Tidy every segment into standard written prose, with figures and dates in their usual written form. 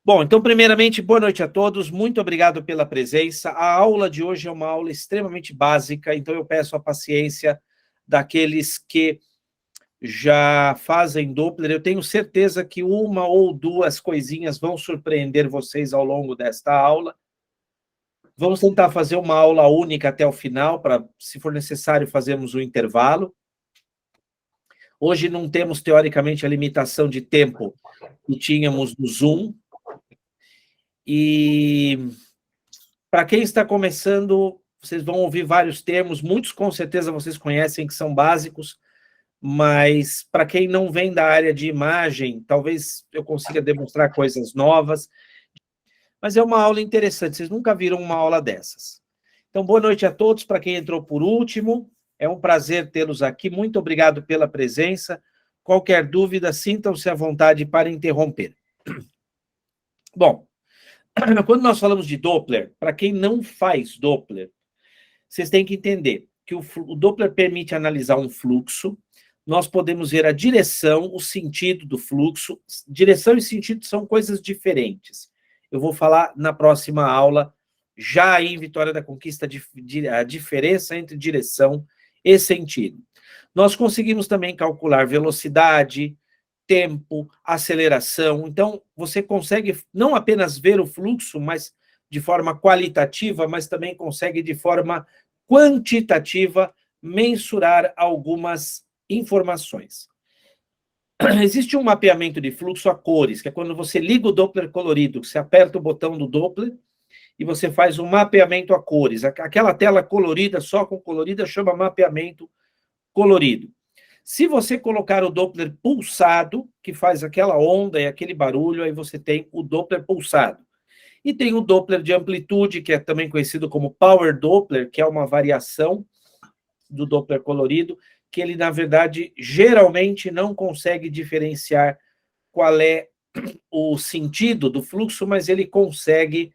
Bom, então, primeiramente, boa noite a todos, muito obrigado pela presença. A aula de hoje é uma aula extremamente básica, então eu peço a paciência daqueles que já fazem Doppler. Eu tenho certeza que uma ou duas coisinhas vão surpreender vocês ao longo desta aula. Vamos tentar fazer uma aula única até o final, para, se for necessário, fazermos um intervalo. Hoje não temos, teoricamente, a limitação de tempo que tínhamos no Zoom. E para quem está começando, vocês vão ouvir vários termos, muitos com certeza vocês conhecem, que são básicos, mas para quem não vem da área de imagem, talvez eu consiga demonstrar coisas novas, mas é uma aula interessante, vocês nunca viram uma aula dessas. Então, boa noite a todos, para quem entrou por último, é um prazer tê-los aqui, muito obrigado pela presença, qualquer dúvida, sintam-se à vontade para interromper. Bom, quando nós falamos de Doppler, para quem não faz Doppler, vocês têm que entender que o Doppler permite analisar um fluxo, nós podemos ver a direção, o sentido do fluxo. Direção e sentido são coisas diferentes. Eu vou falar na próxima aula, já aí em Vitória da Conquista, a diferença entre direção e sentido. Nós conseguimos também calcular velocidade, tempo, aceleração. Então, você consegue não apenas ver o fluxo, mas de forma qualitativa, mas também consegue de forma quantitativa mensurar algumas informações. Existe um mapeamento de fluxo a cores, que é quando você liga o Doppler colorido, você aperta o botão do Doppler e você faz um mapeamento a cores. Aquela tela colorida, só com colorida, chama mapeamento colorido. Se você colocar o Doppler pulsado, que faz aquela onda e aquele barulho, aí você tem o Doppler pulsado. E tem o Doppler de amplitude, que é também conhecido como Power Doppler, que é uma variação do Doppler colorido, que ele, na verdade, geralmente não consegue diferenciar qual é o sentido do fluxo, mas ele consegue,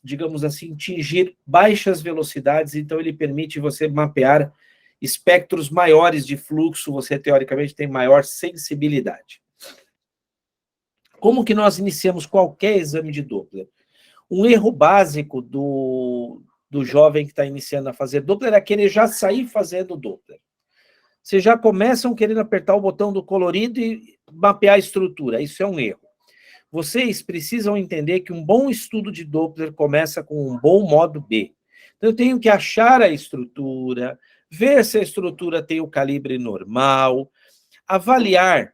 digamos assim, atingir baixas velocidades, então ele permite você mapear espectros maiores de fluxo, você teoricamente tem maior sensibilidade. Como que nós iniciamos qualquer exame de Doppler? Um erro básico do jovem que está iniciando a fazer Doppler é querer já sair fazendo Doppler. Vocês já começam querendo apertar o botão do colorido e mapear a estrutura. Isso é um erro. Vocês precisam entender que um bom estudo de Doppler começa com um bom modo B. Então, eu tenho que achar a estrutura, ver se a estrutura tem o calibre normal, avaliar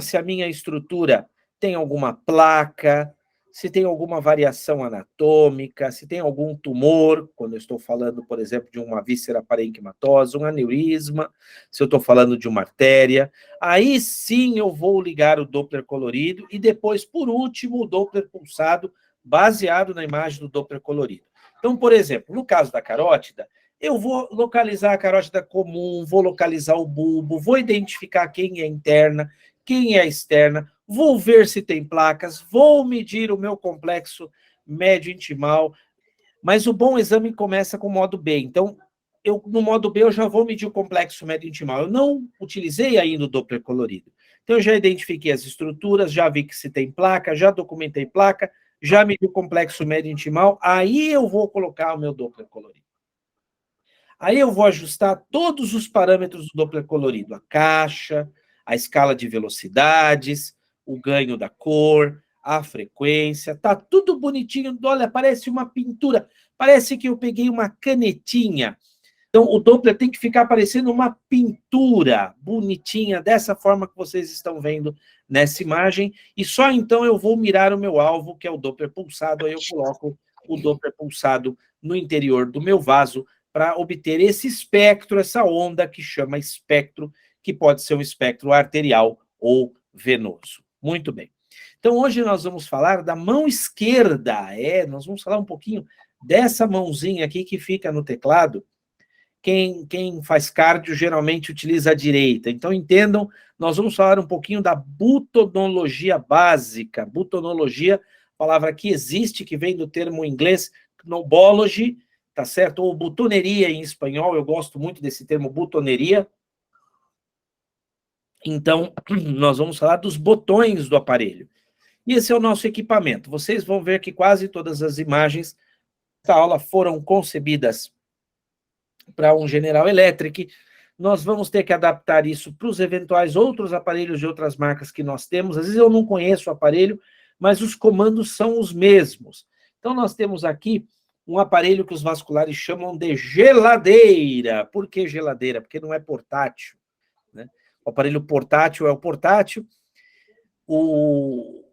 se a minha estrutura tem alguma placa, se tem alguma variação anatômica, se tem algum tumor, quando eu estou falando, por exemplo, de uma víscera parenquimatosa, um aneurisma, se eu estou falando de uma artéria, aí sim eu vou ligar o Doppler colorido e depois, por último, o Doppler pulsado, baseado na imagem do Doppler colorido. Então, por exemplo, no caso da carótida, eu vou localizar a carótida comum, vou localizar o bulbo, vou identificar quem é interna, quem é externa, vou ver se tem placas, vou medir o meu complexo médio intimal, mas o bom exame começa com o modo B. Então, no modo B, eu já vou medir o complexo médio intimal. Eu não utilizei ainda o Doppler colorido. Então, eu já identifiquei as estruturas, já vi que se tem placa, já documentei placa, já medi o complexo médio intimal, aí eu vou colocar o meu Doppler colorido. Aí eu vou ajustar todos os parâmetros do Doppler colorido, a caixa, a escala de velocidades, o ganho da cor, a frequência, tá tudo bonitinho. Olha, parece uma pintura, parece que eu peguei uma canetinha. Então, o Doppler tem que ficar parecendo uma pintura bonitinha, dessa forma que vocês estão vendo nessa imagem, e só então eu vou mirar o meu alvo, que é o Doppler pulsado, aí eu coloco o Doppler pulsado no interior do meu vaso, para obter esse espectro, essa onda que chama espectro, que pode ser um espectro arterial ou venoso. Muito bem. Então, hoje nós vamos falar da mão esquerda. Nós vamos falar um pouquinho dessa mãozinha aqui que fica no teclado. Quem faz cardio geralmente utiliza a direita. Então, entendam, nós vamos falar um pouquinho da butonologia básica. Butonologia, palavra que existe, que vem do termo inglês knobology, tá certo? Ou butoneria em espanhol, eu gosto muito desse termo butoneria. Então, nós vamos falar dos botões do aparelho. E esse é o nosso equipamento. Vocês vão ver que quase todas as imagens da aula foram concebidas para um General Electric. Nós vamos ter que adaptar isso para os eventuais outros aparelhos de outras marcas que nós temos. Às vezes eu não conheço o aparelho, mas os comandos são os mesmos. Então, nós temos aqui um aparelho que os vasculares chamam de geladeira. Por que geladeira? Porque não é portátil, né? O aparelho portátil é o portátil. O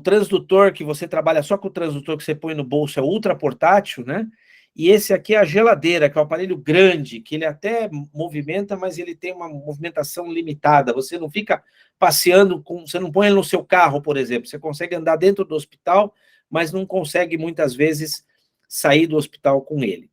transdutor, que você trabalha só com o transdutor que você põe no bolso, é ultra portátil, né? E esse aqui é a geladeira, que é um aparelho grande, que ele até movimenta, mas ele tem uma movimentação limitada. Você não fica passeando, você não põe ele no seu carro, por exemplo. Você consegue andar dentro do hospital, mas não consegue, muitas vezes, sair do hospital com ele.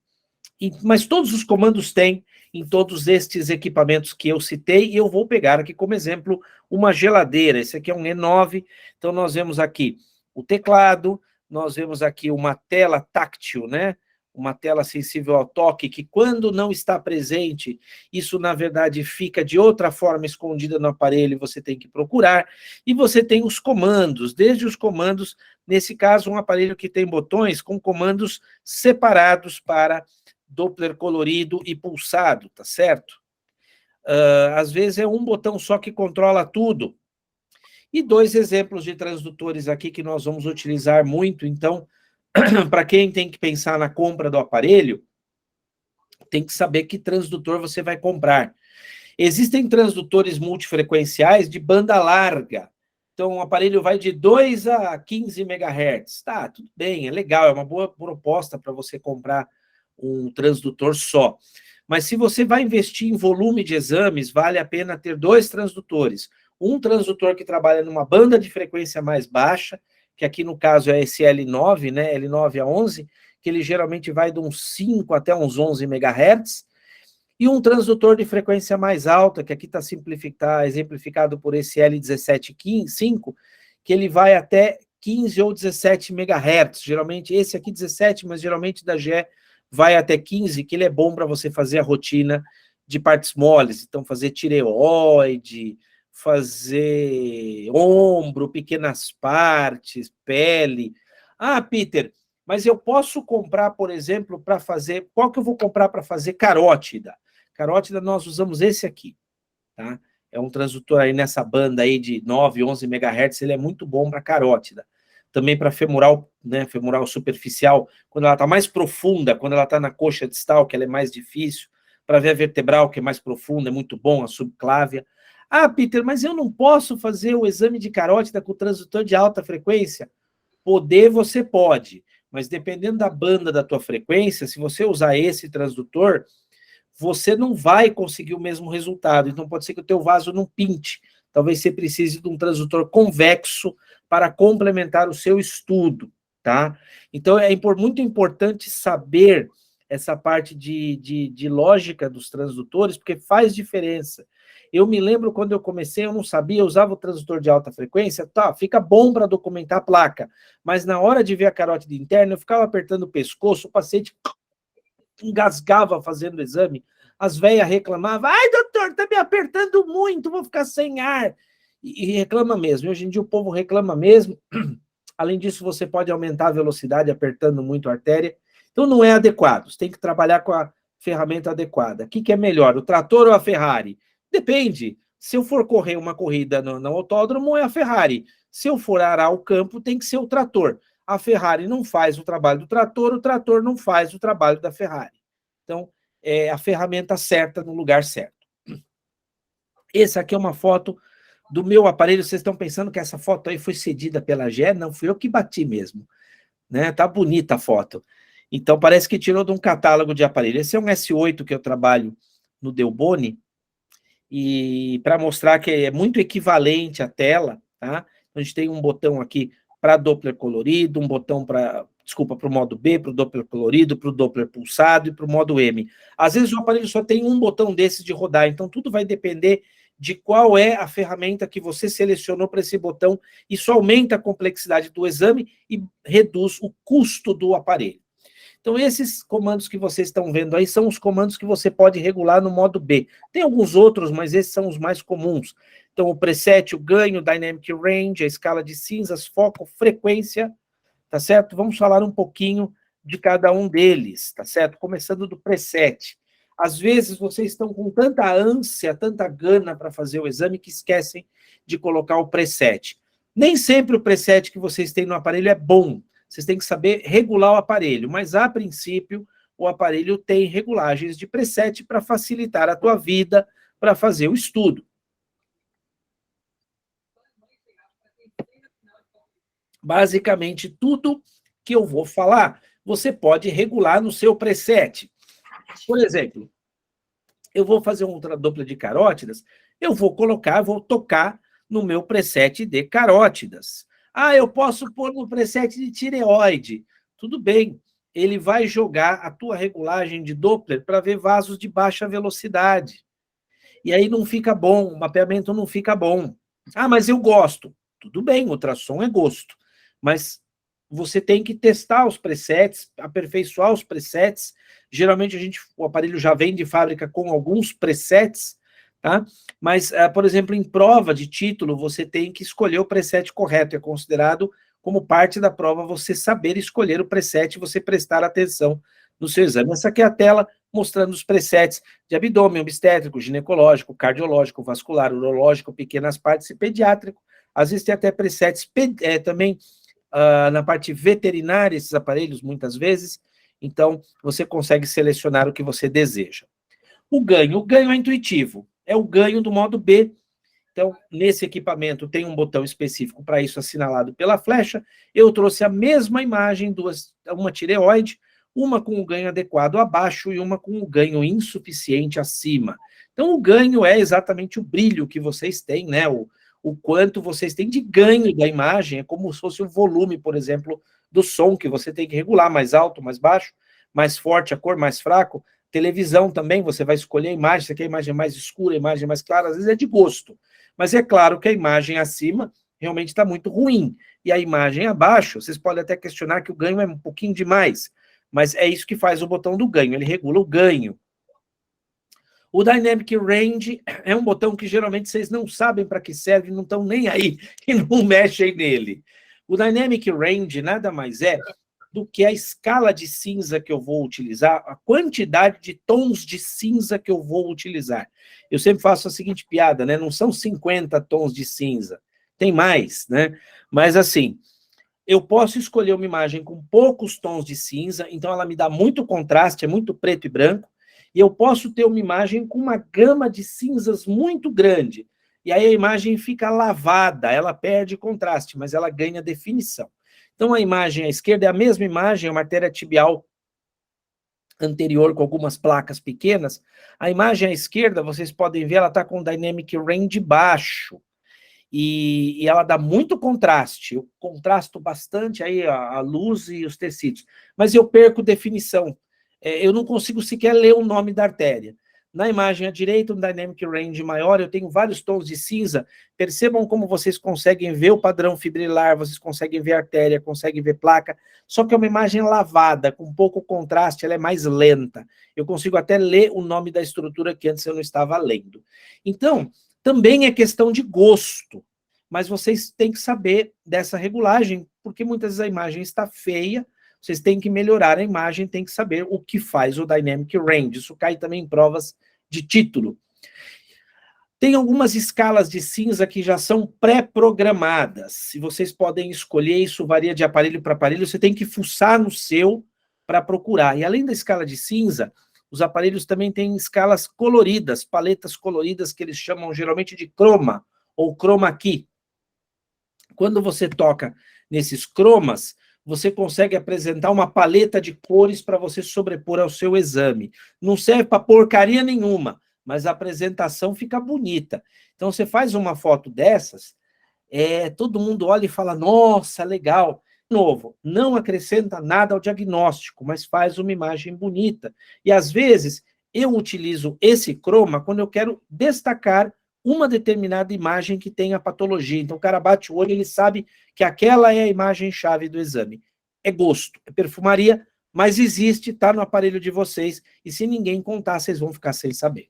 Mas todos os comandos têm em todos estes equipamentos que eu citei, e eu vou pegar aqui como exemplo uma geladeira. Esse aqui é um E9, então nós vemos aqui o teclado, nós vemos aqui uma tela táctil, né? Uma tela sensível ao toque, que quando não está presente, isso na verdade fica de outra forma escondida no aparelho, você tem que procurar, e você tem os comandos, desde os comandos, nesse caso um aparelho que tem botões com comandos separados para Doppler colorido e pulsado, tá certo? Às vezes é um botão só que controla tudo. E 2 exemplos de transdutores aqui que nós vamos utilizar muito, então, para quem tem que pensar na compra do aparelho, tem que saber que transdutor você vai comprar. Existem transdutores multifrequenciais de banda larga. Então, o aparelho vai de 2 a 15 MHz. Tá, tudo bem, é legal, é uma boa proposta para você comprar um transdutor só. Mas se você vai investir em volume de exames, vale a pena ter 2 transdutores. Um transdutor que trabalha numa banda de frequência mais baixa, que aqui no caso é esse L9, né, L9 a 11, que ele geralmente vai de uns 5 até uns 11 MHz, e um transdutor de frequência mais alta, que aqui está exemplificado por esse L17.5, que ele vai até 15 ou 17 MHz, geralmente esse aqui 17, mas geralmente da GE vai até 15, que ele é bom para você fazer a rotina de partes moles, então fazer tireoide, fazer ombro, pequenas partes, pele. Ah, Peter, mas eu posso comprar, por exemplo, para fazer... Qual que eu vou comprar para fazer carótida? Carótida nós usamos esse aqui, tá? É um transdutor aí nessa banda aí de 9, 11 MHz, ele é muito bom para carótida. Também para femoral, né, femoral superficial, quando ela está mais profunda, quando ela está na coxa distal, que ela é mais difícil, para ver a vertebral, que é mais profunda, é muito bom, a subclávia. Ah, Peter, mas eu não posso fazer o exame de carótida com o transdutor de alta frequência? Poder você pode, mas dependendo da banda da tua frequência, se você usar esse transdutor, você não vai conseguir o mesmo resultado. Então pode ser que o teu vaso não pinte. Talvez você precise de um transdutor convexo para complementar o seu estudo, tá? Então é muito importante saber essa parte de lógica dos transdutores, porque faz diferença. Eu me lembro quando eu comecei, eu não sabia, eu usava o transdutor de alta frequência, tá, fica bom para documentar a placa, mas na hora de ver a carótida interna, eu ficava apertando o pescoço, o paciente engasgava fazendo o exame, as velhas reclamavam, ai doutor, tá me apertando muito, vou ficar sem ar, e reclama mesmo, hoje em dia o povo reclama mesmo, além disso você pode aumentar a velocidade apertando muito a artéria, então não é adequado, você tem que trabalhar com a ferramenta adequada. O que é melhor, o trator ou a Ferrari? Depende, se eu for correr uma corrida no autódromo é a Ferrari, se eu for arar o campo tem que ser o trator. A Ferrari não faz o trabalho do trator, o trator não faz o trabalho da Ferrari. Então, é a ferramenta certa no lugar certo. Essa aqui é uma foto do meu aparelho. Vocês estão pensando que essa foto aí foi cedida pela GE? Não, fui eu que bati mesmo. Né? Tá bonita a foto. Então, parece que tirou de um catálogo de aparelho. Esse é um S8 que eu trabalho no Delboni, e para mostrar que é muito equivalente à tela, tá? A gente tem um botão aqui para Doppler colorido, um botão para o modo B, para o Doppler colorido, para o Doppler pulsado e para o modo M. Às vezes o aparelho só tem um botão desses de rodar, então tudo vai depender de qual é a ferramenta que você selecionou para esse botão. Isso aumenta a complexidade do exame e reduz o custo do aparelho. Então, esses comandos que vocês estão vendo aí são os comandos que você pode regular no modo B. Tem alguns outros, mas esses são os mais comuns. Então, o preset, o ganho, dynamic range, a escala de cinzas, foco, frequência, tá certo? Vamos falar um pouquinho de cada um deles, tá certo? Começando do preset. Às vezes, vocês estão com tanta ânsia, tanta gana para fazer o exame que esquecem de colocar o preset. Nem sempre o preset que vocês têm no aparelho é bom. Vocês têm que saber regular o aparelho, mas, a princípio, o aparelho tem regulagens de preset para facilitar a tua vida para fazer o estudo. Basicamente, tudo que eu vou falar, você pode regular no seu preset. Por exemplo, eu vou fazer uma dupla de carótidas, eu vou tocar no meu preset de carótidas. Ah, eu posso pôr no preset de tireoide. Tudo bem, ele vai jogar a tua regulagem de Doppler para ver vasos de baixa velocidade. E aí não fica bom, o mapeamento não fica bom. Ah, mas eu gosto. Tudo bem, ultrassom é gosto. Mas você tem que testar os presets, aperfeiçoar os presets. Geralmente o aparelho já vem de fábrica com alguns presets, tá? Mas, por exemplo, em prova de título, você tem que escolher o preset correto. É considerado como parte da prova você saber escolher o preset e você prestar atenção no seu exame. Essa aqui é a tela mostrando os presets de abdômen, obstétrico, ginecológico, cardiológico, vascular, urológico, pequenas partes e pediátrico. Às vezes tem até presets também na parte veterinária, esses aparelhos, muitas vezes. Então, você consegue selecionar o que você deseja. O ganho é intuitivo. É o ganho do modo B. Então, nesse equipamento tem um botão específico para isso assinalado pela flecha. Eu trouxe a mesma imagem, uma tireoide, uma com o ganho adequado abaixo e uma com o ganho insuficiente acima. Então, o ganho é exatamente o brilho que vocês têm, né? O quanto vocês têm de ganho da imagem, é como se fosse o volume, por exemplo, do som, que você tem que regular, mais alto, mais baixo, mais forte a cor, mais fraco. Televisão também, você vai escolher a imagem, você quer a imagem mais escura, a imagem mais clara, às vezes é de gosto. Mas é claro que a imagem acima realmente está muito ruim. E a imagem abaixo, vocês podem até questionar que o ganho é um pouquinho demais. Mas é isso que faz o botão do ganho, ele regula o ganho. O Dynamic Range é um botão que geralmente vocês não sabem para que serve, não estão nem aí e não mexem nele. O Dynamic Range nada mais é do que a escala de cinza que eu vou utilizar, a quantidade de tons de cinza que eu vou utilizar. Eu sempre faço a seguinte piada, né? Não são 50 tons de cinza, tem mais, né? Mas assim, eu posso escolher uma imagem com poucos tons de cinza, então ela me dá muito contraste, é muito preto e branco, e eu posso ter uma imagem com uma gama de cinzas muito grande, e aí a imagem fica lavada, ela perde contraste, mas ela ganha definição. Então, a imagem à esquerda é a mesma imagem, uma artéria tibial anterior com algumas placas pequenas. A imagem à esquerda, vocês podem ver, ela está com dynamic range baixo. E ela dá muito contraste. Eu contrasto bastante aí a luz e os tecidos. Mas eu perco definição. Eu não consigo sequer ler o nome da artéria. Na imagem à direita, um dynamic range maior, eu tenho vários tons de cinza. Percebam como vocês conseguem ver o padrão fibrilar, vocês conseguem ver a artéria, conseguem ver placa, só que é uma imagem lavada, com pouco contraste, ela é mais lenta. Eu consigo até ler o nome da estrutura que antes eu não estava lendo. Então, também é questão de gosto, mas vocês têm que saber dessa regulagem, porque muitas vezes a imagem está feia, vocês têm que melhorar a imagem, têm que saber o que faz o Dynamic Range. Isso cai também em provas de título. Tem algumas escalas de cinza que já são pré-programadas. E vocês podem escolher, isso varia de aparelho para aparelho, você tem que fuçar no seu para procurar. E além da escala de cinza, os aparelhos também têm escalas coloridas, paletas coloridas que eles chamam geralmente de chroma ou chroma key. Quando você toca nesses cromas, você consegue apresentar uma paleta de cores para você sobrepor ao seu exame. Não serve para porcaria nenhuma, mas a apresentação fica bonita. Então, você faz uma foto dessas, todo mundo olha e fala, nossa, legal. De novo, não acrescenta nada ao diagnóstico, mas faz uma imagem bonita. E, às vezes, eu utilizo esse croma quando eu quero destacar uma determinada imagem que tem a patologia. Então, o cara bate o olho, ele sabe que aquela é a imagem-chave do exame. É gosto, é perfumaria, mas existe, está no aparelho de vocês, e se ninguém contar, vocês vão ficar sem saber.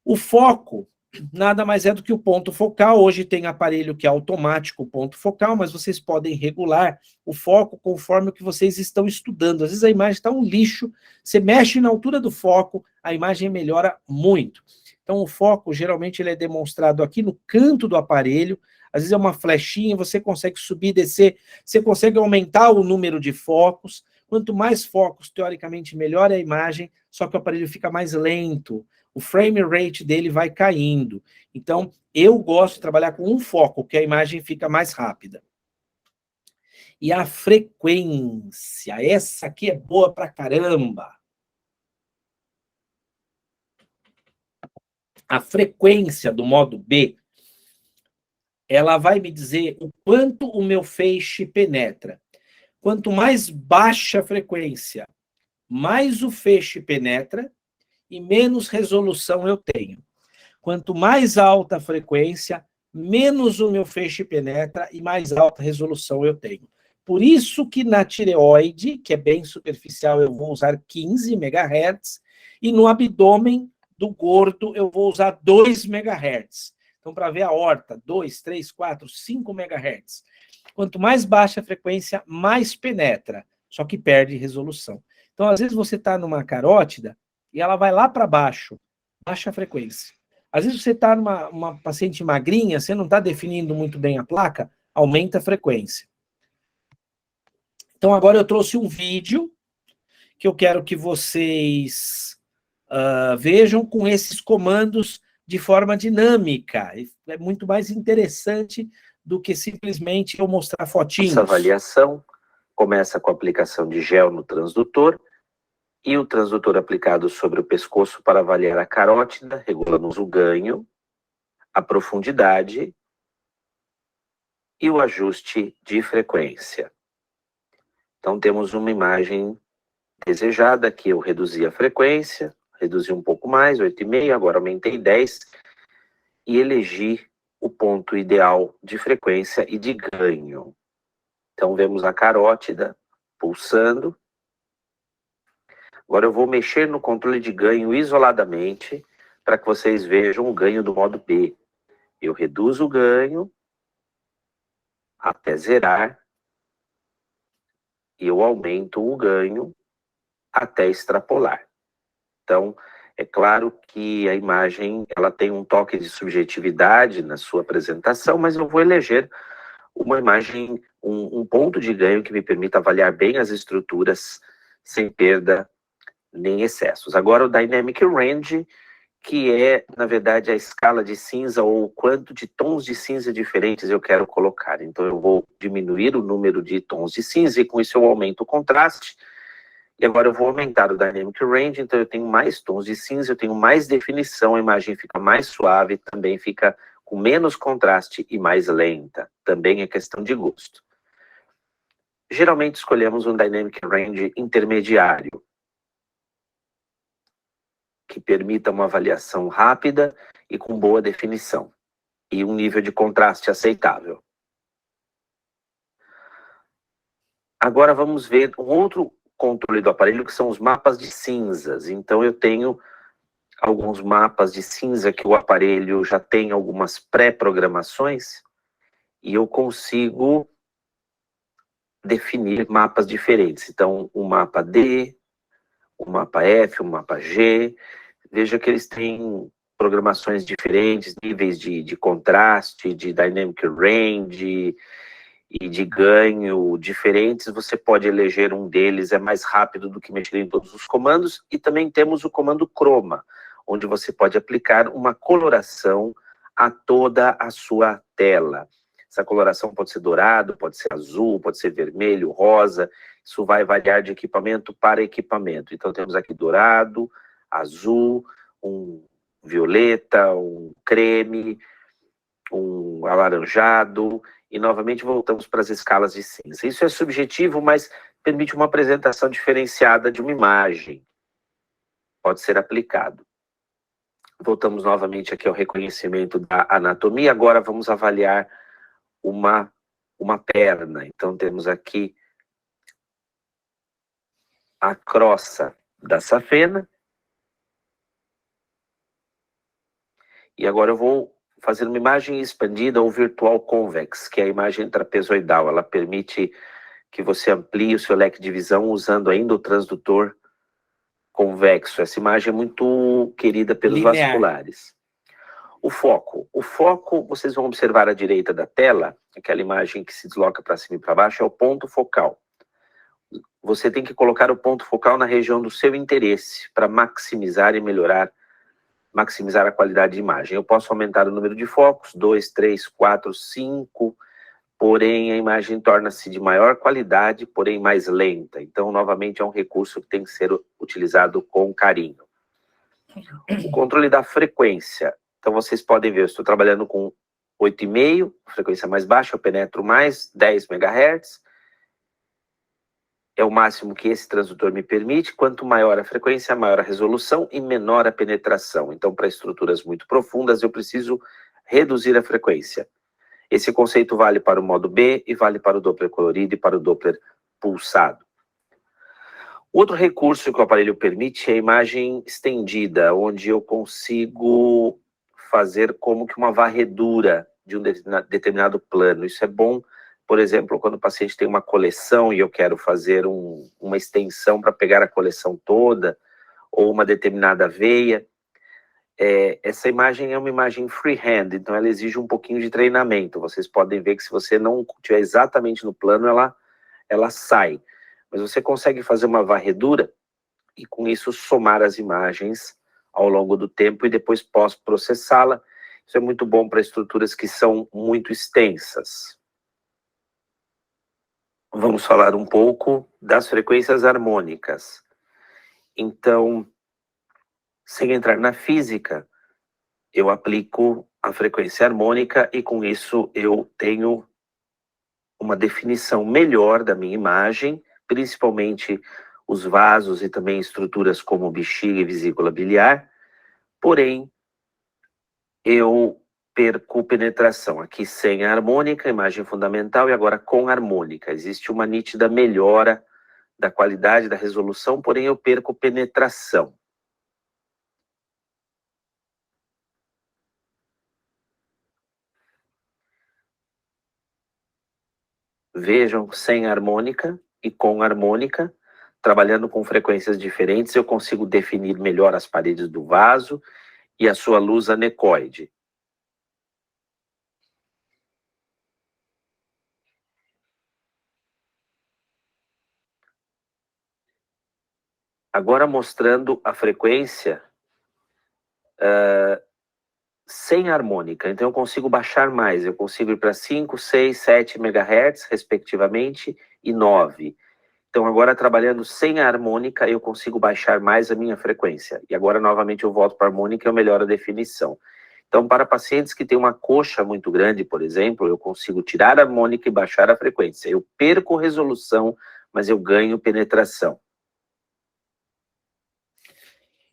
O foco nada mais é do que o ponto focal. Hoje tem aparelho que é automático o ponto focal, mas vocês podem regular o foco conforme o que vocês estão estudando. Às vezes a imagem está um lixo, você mexe na altura do foco, a imagem melhora muito. Então o foco, geralmente, ele é demonstrado aqui no canto do aparelho, às vezes é uma flechinha, você consegue subir, descer, você consegue aumentar o número de focos. Quanto mais focos, teoricamente, melhor é a imagem, só que o aparelho fica mais lento, o frame rate dele vai caindo. Então, eu gosto de trabalhar com um foco, que a imagem fica mais rápida. E a frequência, essa aqui é boa pra caramba. A frequência do modo B, ela vai me dizer o quanto o meu feixe penetra. Quanto mais baixa a frequência, mais o feixe penetra e menos resolução eu tenho. Quanto mais alta a frequência, menos o meu feixe penetra e mais alta resolução eu tenho. Por isso que na tireoide, que é bem superficial, eu vou usar 15 MHz, e no abdômen do gordo eu vou usar 2 MHz. Então, para ver a horta, 2, 3, 4, 5 MHz. Quanto mais baixa a frequência, mais penetra, só que perde resolução. Então, às vezes você está numa carótida e ela vai lá para baixo, baixa a frequência. Às vezes você está numa paciente magrinha, você não está definindo muito bem a placa, aumenta a frequência. Então, agora eu trouxe um vídeo que eu quero que vocês vejam com esses comandos de forma dinâmica. É muito mais interessante do que simplesmente eu mostrar fotinhos. Essa avaliação começa com a aplicação de gel no transdutor e o transdutor aplicado sobre o pescoço para avaliar a carótida, regulamos o ganho, a profundidade e o ajuste de frequência. Então temos uma imagem desejada, que eu reduzi a frequência, reduzi um pouco mais, 8,5, agora aumentei 10, e elegi o ponto ideal de frequência e de ganho. Então vemos a carótida pulsando. Agora eu vou mexer no controle de ganho isoladamente para que vocês vejam o ganho do modo B. Eu reduzo o ganho até zerar e eu aumento o ganho até extrapolar. Então, é claro que a imagem ela tem um toque de subjetividade na sua apresentação, mas eu vou eleger uma imagem, um ponto de ganho que me permita avaliar bem as estruturas sem perda nem excessos. Agora o Dynamic Range, que é, na verdade, a escala de cinza ou o quanto de tons de cinza diferentes eu quero colocar. Então eu vou diminuir o número de tons de cinza e com isso eu aumento o contraste. E agora eu vou aumentar o Dynamic Range, então eu tenho mais tons de cinza, eu tenho mais definição, a imagem fica mais suave, também fica com menos contraste e mais lenta. Também é questão de gosto. Geralmente escolhemos um Dynamic Range intermediário, que permita uma avaliação rápida e com boa definição, e um nível de contraste aceitável. Agora vamos ver um outro controle do aparelho, que são os mapas de cinzas. Então eu tenho alguns mapas de cinza que o aparelho já tem algumas pré-programações, e eu consigo definir mapas diferentes. Então, o mapa D, o mapa F, o mapa G, veja que eles têm programações diferentes, níveis de contraste, de dynamic range e de ganho diferentes. Você pode eleger um deles, é mais rápido do que mexer em todos os comandos. E também temos o comando Chroma, onde você pode aplicar uma coloração a toda a sua tela. Essa coloração pode ser dourado, pode ser azul, pode ser vermelho, rosa. Isso vai variar de equipamento para equipamento. Então temos aqui dourado, azul, um violeta, um creme, um alaranjado, e novamente voltamos para as escalas de cinza. Isso é subjetivo, mas permite uma apresentação diferenciada de uma imagem. Pode ser aplicado. Voltamos novamente aqui ao reconhecimento da anatomia. Agora vamos avaliar uma perna. Então temos aqui a crosta da safena. E agora eu vou fazer uma imagem expandida ou virtual convex, que é a imagem trapezoidal. Ela permite que você amplie o seu leque de visão usando ainda o transdutor convexo. Essa imagem é muito querida pelos Linear. vasculares. O foco, vocês vão observar à direita da tela, aquela imagem que se desloca para cima e para baixo, é o ponto focal. Você tem que colocar o ponto focal na região do seu interesse, para maximizar a qualidade de imagem. Eu posso aumentar o número de focos, 2, 3, 4, 5, porém a imagem torna-se de maior qualidade, porém mais lenta. Então, novamente, é um recurso que tem que ser utilizado com carinho. O controle da frequência. Então, vocês podem ver, eu estou trabalhando com 8,5, frequência mais baixa, eu penetro mais, 10 MHz. É o máximo que esse transdutor me permite. Quanto maior a frequência, maior a resolução e menor a penetração. Então, para estruturas muito profundas, eu preciso reduzir a frequência. Esse conceito vale para o modo B e vale para o Doppler colorido e para o Doppler pulsado. Outro recurso que o aparelho permite é a imagem estendida, onde eu consigo fazer como que uma varredura de um determinado plano. Isso é bom, por exemplo, quando o paciente tem uma coleção e eu quero fazer uma extensão para pegar a coleção toda, ou uma determinada veia. Essa imagem é uma imagem freehand, então ela exige um pouquinho de treinamento. Vocês podem ver que se você não estiver exatamente no plano, ela sai. Mas você consegue fazer uma varredura e com isso somar as imagens ao longo do tempo e depois pós-processá-la. Isso é muito bom para estruturas que são muito extensas. Vamos falar um pouco das frequências harmônicas. Então, sem entrar na física, eu aplico a frequência harmônica e com isso eu tenho uma definição melhor da minha imagem, principalmente os vasos e também estruturas como bexiga e vesícula biliar, porém, eu perco penetração. Aqui sem a harmônica, imagem fundamental, e agora com harmônica. Existe uma nítida melhora da qualidade da resolução, porém eu perco penetração. Vejam, sem harmônica e com harmônica, trabalhando com frequências diferentes, eu consigo definir melhor as paredes do vaso e a sua luz anecoide. Agora mostrando a frequência sem harmônica. Então eu consigo baixar mais, eu consigo ir para 5, 6, 7 MHz, respectivamente, e 9. Então agora trabalhando sem a harmônica, eu consigo baixar mais a minha frequência. E agora novamente eu volto para a harmônica e eu melhoro a definição. Então para pacientes que têm uma coxa muito grande, por exemplo, eu consigo tirar a harmônica e baixar a frequência. Eu perco resolução, mas eu ganho penetração.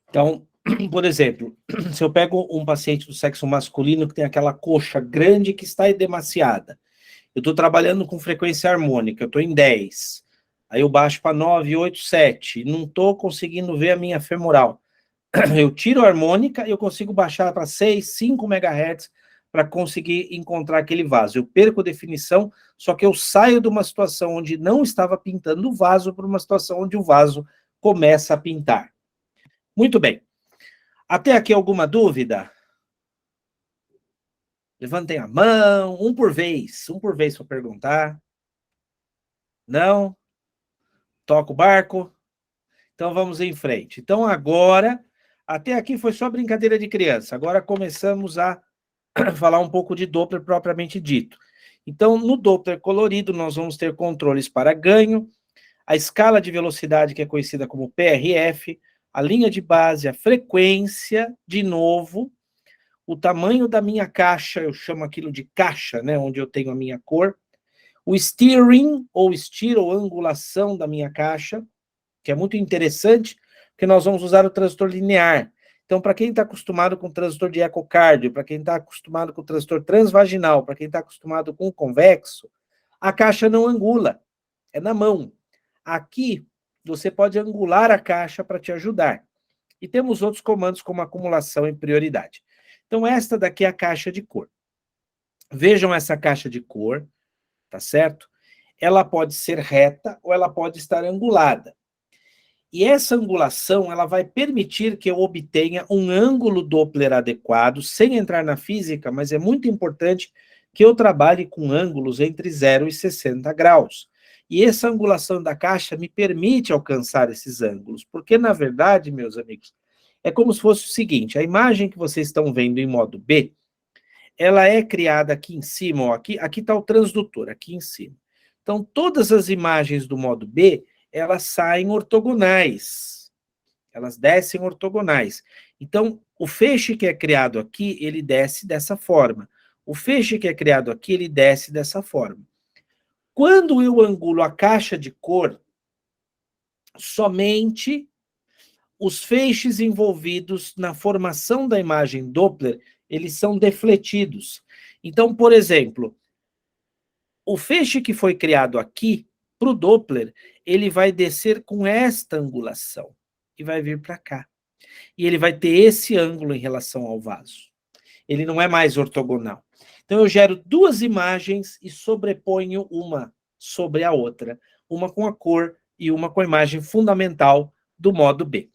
Então, por exemplo, se eu pego um paciente do sexo masculino que tem aquela coxa grande que está edemaciada, eu estou trabalhando com frequência harmônica, eu estou em 10, aí eu baixo para 9, 8, 7, não estou conseguindo ver a minha femoral. Eu tiro a harmônica e eu consigo baixar para 6, 5 MHz para conseguir encontrar aquele vaso. Eu perco definição, só que eu saio de uma situação onde não estava pintando o vaso para uma situação onde o vaso começa a pintar. Muito bem. Até aqui alguma dúvida? Levantem a mão, um por vez para perguntar. Não? Toca o barco? Então vamos em frente. Então agora, até aqui foi só brincadeira de criança. Agora começamos a falar um pouco de Doppler propriamente dito. Então no Doppler colorido nós vamos ter controles para ganho, a escala de velocidade que é conhecida como PRF, a linha de base, a frequência, de novo, o tamanho da minha caixa, eu chamo aquilo de caixa, né, onde eu tenho a minha cor, o steering, ou estiro, ou angulação da minha caixa, que é muito interessante, porque nós vamos usar o transitor linear. Então, para quem está acostumado com o transitor de ecocárdio, para quem está acostumado com o transitor transvaginal, para quem está acostumado com o convexo, a caixa não angula, é na mão. Aqui, você pode angular a caixa para te ajudar. E temos outros comandos como acumulação e prioridade. Então, esta daqui é a caixa de cor. Vejam essa caixa de cor, tá certo? Ela pode ser reta ou ela pode estar angulada. E essa angulação, ela vai permitir que eu obtenha um ângulo Doppler adequado, sem entrar na física, mas é muito importante que eu trabalhe com ângulos entre 0 e 60 graus. E essa angulação da caixa me permite alcançar esses ângulos, porque, na verdade, meus amigos, é como se fosse o seguinte, a imagem que vocês estão vendo em modo B, ela é criada aqui em cima, ó, aqui está o transdutor, aqui em cima. Então, todas as imagens do modo B, elas saem ortogonais. Elas descem ortogonais. Então, o feixe que é criado aqui, ele desce dessa forma. O feixe que é criado aqui, ele desce dessa forma. Quando eu angulo a caixa de cor, somente os feixes envolvidos na formação da imagem Doppler, eles são defletidos. Então, por exemplo, o feixe que foi criado aqui, para o Doppler, ele vai descer com esta angulação e vai vir para cá. E ele vai ter esse ângulo em relação ao vaso. Ele não é mais ortogonal. Então, eu gero duas imagens e sobreponho uma sobre a outra. Uma com a cor e uma com a imagem fundamental do modo B.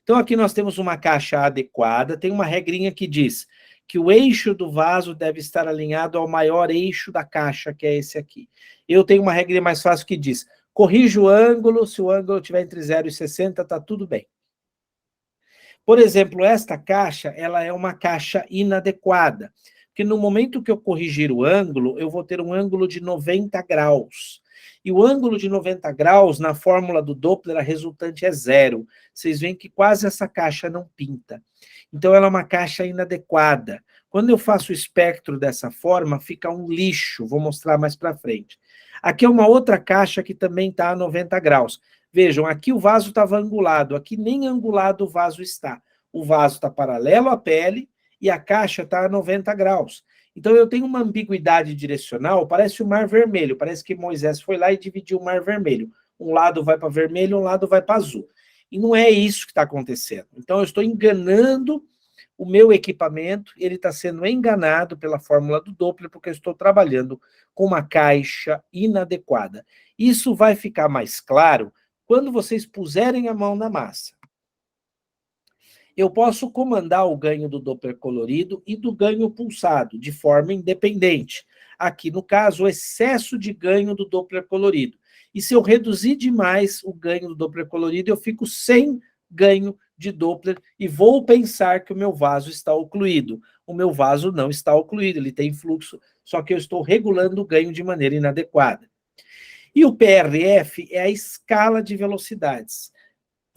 Então, aqui nós temos uma caixa adequada. Tem uma regrinha que diz que o eixo do vaso deve estar alinhado ao maior eixo da caixa, que é esse aqui. Eu tenho uma regra mais fácil que diz, corrija o ângulo, se o ângulo estiver entre 0 e 60, está tudo bem. Por exemplo, esta caixa, ela é uma caixa inadequada, porque no momento que eu corrigir o ângulo, eu vou ter um ângulo de 90 graus. E o ângulo de 90 graus, na fórmula do Doppler, a resultante é 0. Vocês veem que quase essa caixa não pinta. Então, ela é uma caixa inadequada. Quando eu faço o espectro dessa forma, fica um lixo. Vou mostrar mais para frente. Aqui é uma outra caixa que também está a 90 graus. Vejam, aqui o vaso estava angulado, aqui nem angulado o vaso está. O vaso está paralelo à pele e a caixa está a 90 graus. Então, eu tenho uma ambiguidade direcional, parece o Mar Vermelho, parece que Moisés foi lá e dividiu o Mar Vermelho. Um lado vai para vermelho, um lado vai para azul. E não é isso que está acontecendo. Então, eu estou enganando o meu equipamento, ele está sendo enganado pela fórmula do Doppler, porque eu estou trabalhando com uma caixa inadequada. Isso vai ficar mais claro quando vocês puserem a mão na massa. Eu posso comandar o ganho do Doppler colorido e do ganho pulsado, de forma independente. Aqui, no caso, o excesso de ganho do Doppler colorido. E se eu reduzir demais o ganho do Doppler colorido, eu fico sem ganho de Doppler e vou pensar que o meu vaso está ocluído. O meu vaso não está ocluído, ele tem fluxo, só que eu estou regulando o ganho de maneira inadequada. E o PRF é a escala de velocidades.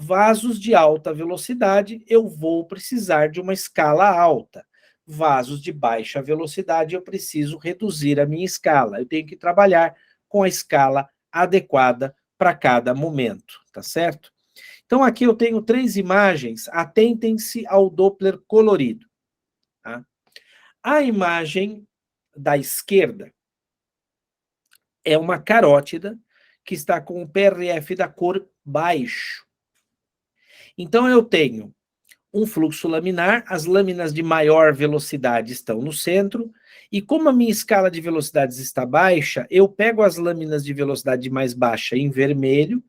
Vasos de alta velocidade, eu vou precisar de uma escala alta. Vasos de baixa velocidade, eu preciso reduzir a minha escala. Eu tenho que trabalhar com a escala adequada para cada momento, tá certo? Então, aqui eu tenho 3 imagens, atentem-se ao Doppler colorido. Tá? A imagem da esquerda é uma carótida que está com o PRF da cor baixo. Então, eu tenho um fluxo laminar, as lâminas de maior velocidade estão no centro, e como a minha escala de velocidades está baixa, eu pego as lâminas de velocidade mais baixa em vermelho,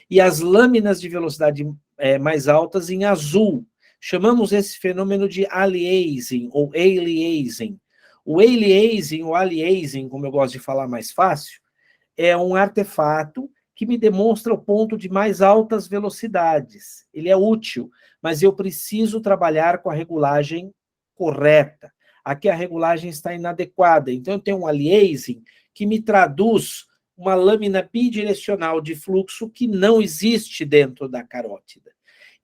e as lâminas de velocidade mais altas em azul. Chamamos esse fenômeno de aliasing, ou aliasing. O aliasing, ou aliasing, como eu gosto de falar mais fácil, é um artefato que me demonstra o ponto de mais altas velocidades. Ele é útil, mas eu preciso trabalhar com a regulagem correta. Aqui a regulagem está inadequada. Então, eu tenho um aliasing que me traduz uma lâmina bidirecional de fluxo que não existe dentro da carótida.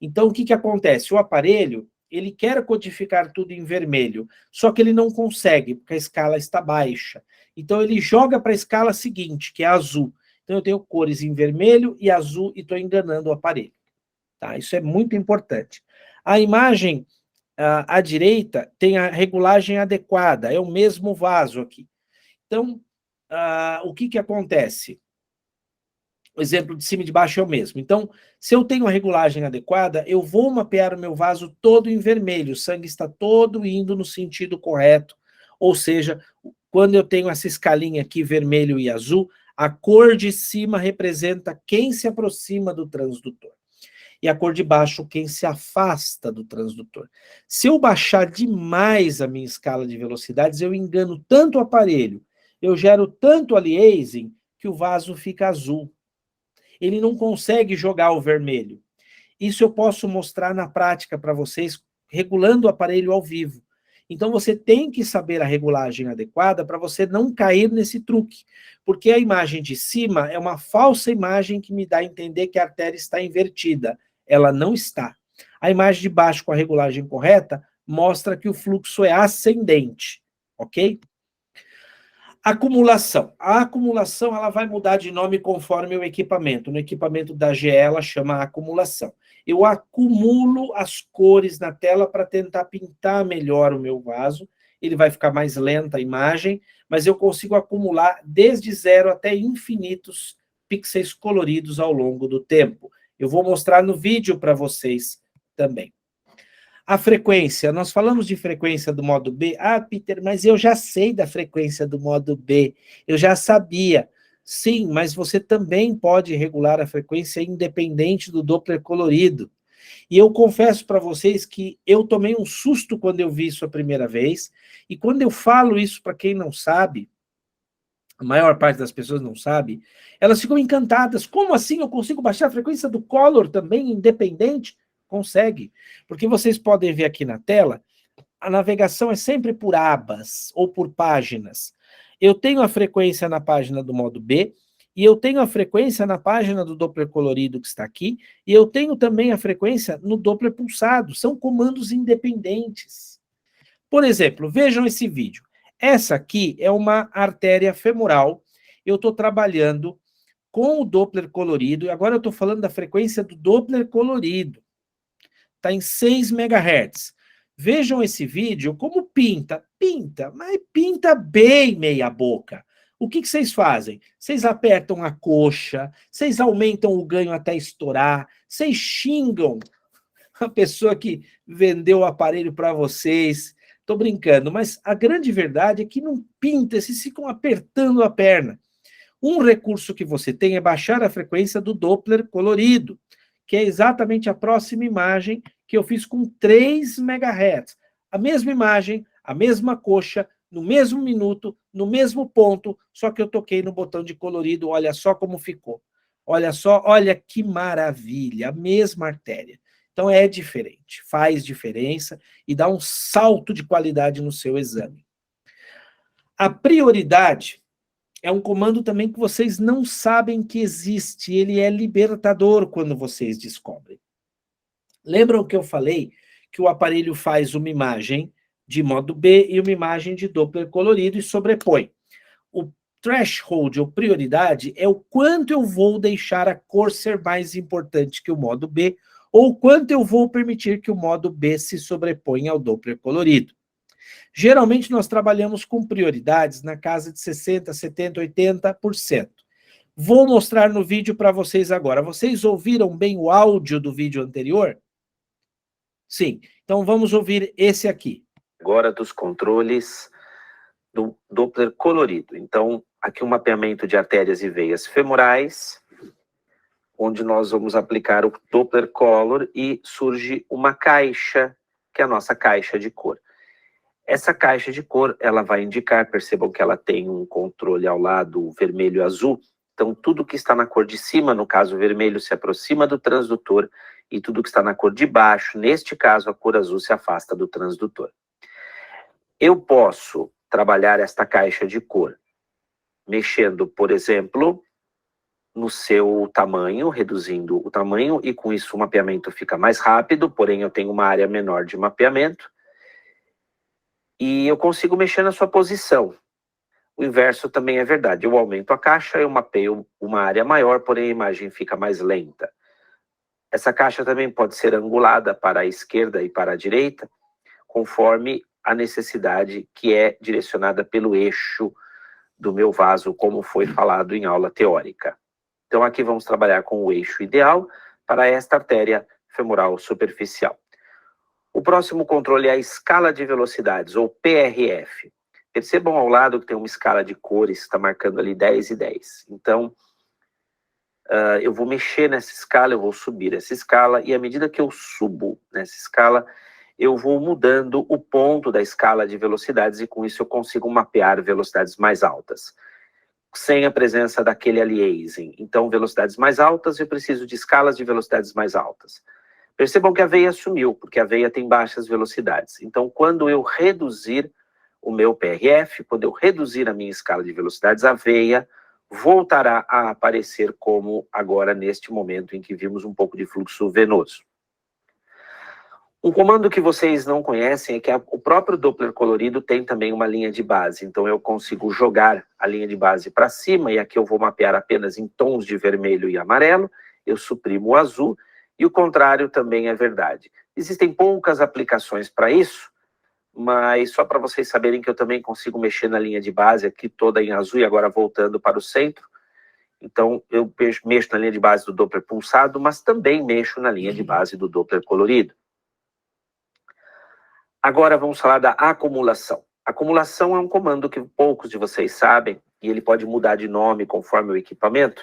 Então, o que acontece? O aparelho, ele quer codificar tudo em vermelho, só que ele não consegue, porque a escala está baixa. Então, ele joga para a escala seguinte, que é azul. Então, eu tenho cores em vermelho e azul e estou enganando o aparelho. Tá? Isso é muito importante. A imagem à direita tem a regulagem adequada, é o mesmo vaso aqui. Então, o que acontece? O exemplo de cima e de baixo é o mesmo. Então, se eu tenho a regulagem adequada, eu vou mapear o meu vaso todo em vermelho, o sangue está todo indo no sentido correto, ou seja, quando eu tenho essa escalinha aqui, vermelho e azul, a cor de cima representa quem se aproxima do transdutor. E a cor de baixo, quem se afasta do transdutor. Se eu baixar demais a minha escala de velocidades, eu engano tanto o aparelho, eu gero tanto aliasing, que o vaso fica azul. Ele não consegue jogar o vermelho. Isso eu posso mostrar na prática para vocês, regulando o aparelho ao vivo. Então, você tem que saber a regulagem adequada para você não cair nesse truque, porque a imagem de cima é uma falsa imagem que me dá a entender que a artéria está invertida. Ela não está. A imagem de baixo com a regulagem correta mostra que o fluxo é ascendente, ok? Acumulação. A acumulação ela vai mudar de nome conforme o equipamento. No equipamento da GE, ela chama acumulação. Eu acumulo as cores na tela para tentar pintar melhor o meu vaso. Ele vai ficar mais lenta a imagem, mas eu consigo acumular desde 0 até infinitos pixels coloridos ao longo do tempo. Eu vou mostrar no vídeo para vocês também. A frequência, nós falamos de frequência do modo B. Ah, Peter, mas eu já sei da frequência do modo B, eu já sabia. Sim, mas você também pode regular a frequência independente do Doppler colorido. E eu confesso para vocês que eu tomei um susto quando eu vi isso a primeira vez, e quando eu falo isso para quem não sabe, a maior parte das pessoas não sabe, elas ficam encantadas. Como assim eu consigo baixar a frequência do color também independente? Consegue, porque vocês podem ver aqui na tela, a navegação é sempre por abas ou por páginas. Eu tenho a frequência na página do modo B, e eu tenho a frequência na página do Doppler colorido que está aqui, e eu tenho também a frequência no Doppler pulsado. São comandos independentes. Por exemplo, vejam esse vídeo. Essa aqui é uma artéria femoral. Eu estou trabalhando com o Doppler colorido, e agora eu estou falando da frequência do Doppler colorido. Está em 6 MHz. Vejam esse vídeo, como pinta. Pinta, mas pinta bem meia boca. O que vocês fazem? Vocês apertam a coxa, vocês aumentam o ganho até estourar, vocês xingam a pessoa que vendeu o aparelho para vocês. Estou brincando, mas a grande verdade é que não pinta, vocês ficam apertando a perna. Um recurso que você tem é baixar a frequência do Doppler colorido, que é exatamente a próxima imagem que eu fiz com 3 MHz. A mesma imagem, a mesma coxa, no mesmo minuto, no mesmo ponto, só que eu toquei no botão de colorido, olha só como ficou. Olha só, olha que maravilha, a mesma artéria. Então é diferente, faz diferença e dá um salto de qualidade no seu exame. A prioridade é um comando também que vocês não sabem que existe, ele é libertador quando vocês descobrem. Lembram que eu falei que o aparelho faz uma imagem de modo B e uma imagem de Doppler colorido e sobrepõe. O threshold, ou prioridade, é o quanto eu vou deixar a cor ser mais importante que o modo B, ou quanto eu vou permitir que o modo B se sobreponha ao Doppler colorido. Geralmente, nós trabalhamos com prioridades na casa de 60%, 70%, 80%. Vou mostrar no vídeo para vocês agora. Vocês ouviram bem o áudio do vídeo anterior? Sim. Então, vamos ouvir esse aqui. Agora dos controles do Doppler colorido. Então, aqui um mapeamento de artérias e veias femorais, onde nós vamos aplicar o Doppler Color e surge uma caixa, que é a nossa caixa de cor. Essa caixa de cor, ela vai indicar, percebam que ela tem um controle ao lado vermelho e azul, então tudo que está na cor de cima, no caso vermelho, se aproxima do transdutor, e tudo que está na cor de baixo, neste caso a cor azul, se afasta do transdutor. Eu posso trabalhar esta caixa de cor mexendo, por exemplo, no seu tamanho, reduzindo o tamanho, e com isso o mapeamento fica mais rápido, porém eu tenho uma área menor de mapeamento, e eu consigo mexer na sua posição. O inverso também é verdade, eu aumento a caixa, eu mapeio uma área maior, porém a imagem fica mais lenta. Essa caixa também pode ser angulada para a esquerda e para a direita, conforme a necessidade que é direcionada pelo eixo do meu vaso, como foi falado em aula teórica. Então, aqui vamos trabalhar com o eixo ideal para esta artéria femoral superficial. O próximo controle é a escala de velocidades, ou PRF. Percebam ao lado que tem uma escala de cores, está marcando ali 10 e 10. Então, eu vou mexer nessa escala, eu vou subir essa escala, e à medida que eu subo nessa escala, eu vou mudando o ponto da escala de velocidades, e com isso eu consigo mapear velocidades mais altas, sem a presença daquele aliasing. Então, velocidades mais altas, eu preciso de escalas de velocidades mais altas. Percebam que a veia sumiu, porque a veia tem baixas velocidades. Então, quando eu reduzir o meu PRF, quando eu reduzir a minha escala de velocidades, a veia voltará a aparecer como agora neste momento em que vimos um pouco de fluxo venoso. Um comando que vocês não conhecem é que o próprio Doppler colorido tem também uma linha de base. Então eu consigo jogar a linha de base para cima, e aqui eu vou mapear apenas em tons de vermelho e amarelo, eu suprimo o azul, e o contrário também é verdade. Existem poucas aplicações para isso, mas só para vocês saberem que eu também consigo mexer na linha de base aqui toda em azul, e agora voltando para o centro. Então eu mexo na linha de base do Doppler pulsado, mas também mexo na linha de base do Doppler colorido. Agora vamos falar da acumulação. Acumulação é um comando que poucos de vocês sabem, e ele pode mudar de nome conforme o equipamento.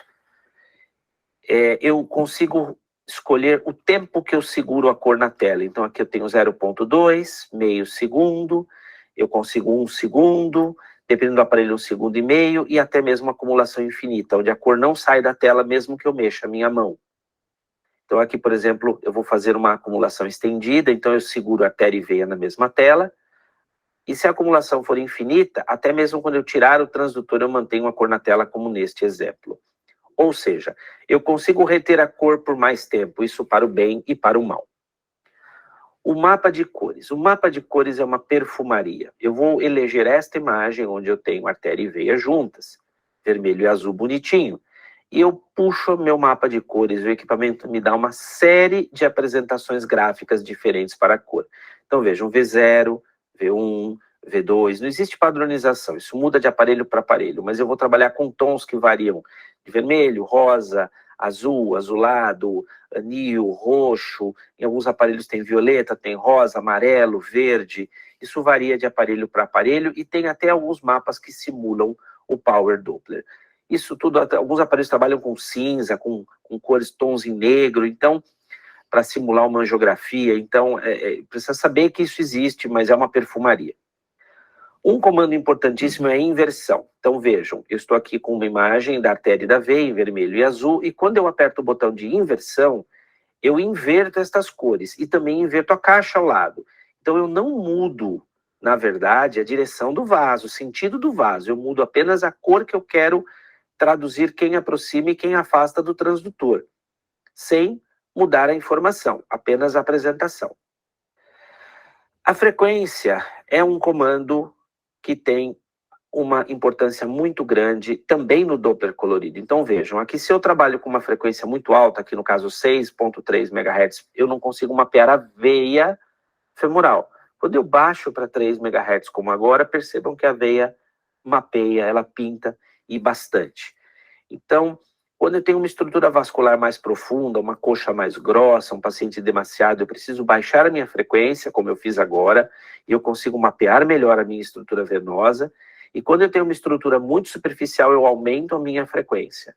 Eu consigo escolher o tempo que eu seguro a cor na tela. Então aqui eu tenho 0,2, meio segundo, eu consigo 1 segundo, dependendo do aparelho 1,5 segundos, e até mesmo acumulação infinita, onde a cor não sai da tela mesmo que eu mexa a minha mão. Então aqui, por exemplo, eu vou fazer uma acumulação estendida, então eu seguro artéria e veia na mesma tela, e se a acumulação for infinita, até mesmo quando eu tirar o transdutor, eu mantenho a cor na tela, como neste exemplo. Ou seja, eu consigo reter a cor por mais tempo, isso para o bem e para o mal. O mapa de cores. O mapa de cores é uma perfumaria. Eu vou eleger esta imagem, onde eu tenho artéria e veia juntas, vermelho e azul bonitinho, e eu puxo meu mapa de cores, o equipamento me dá uma série de apresentações gráficas diferentes para a cor. Então vejam, V0, V1, V2, não existe padronização, isso muda de aparelho para aparelho, mas eu vou trabalhar com tons que variam de vermelho, rosa, azul, azulado, anil, roxo, em alguns aparelhos tem violeta, tem rosa, amarelo, verde, isso varia de aparelho para aparelho, e tem até alguns mapas que simulam o Power Doppler. Isso tudo, alguns aparelhos trabalham com cinza, com cores, tons em negro, então, para simular uma angiografia, então, precisa saber que isso existe, mas é uma perfumaria. Um comando importantíssimo é a inversão. Então vejam, eu estou aqui com uma imagem da artéria e da veia em vermelho e azul, e quando eu aperto o botão de inversão, eu inverto estas cores, e também inverto a caixa ao lado. Então eu não mudo, na verdade, a direção do vaso, o sentido do vaso, eu mudo apenas a cor que eu quero traduzir quem aproxima e quem afasta do transdutor, sem mudar a informação, apenas a apresentação. A frequência é um comando que tem uma importância muito grande também no Doppler colorido. Então vejam, aqui se eu trabalho com uma frequência muito alta, aqui no caso 6,3 MHz, eu não consigo mapear a veia femoral. Quando eu baixo para 3 MHz como agora, percebam que a veia mapeia, ela pinta e bastante. Então, quando eu tenho uma estrutura vascular mais profunda, uma coxa mais grossa, um paciente demasiado, eu preciso baixar a minha frequência, como eu fiz agora, e eu consigo mapear melhor a minha estrutura venosa. E quando eu tenho uma estrutura muito superficial, eu aumento a minha frequência.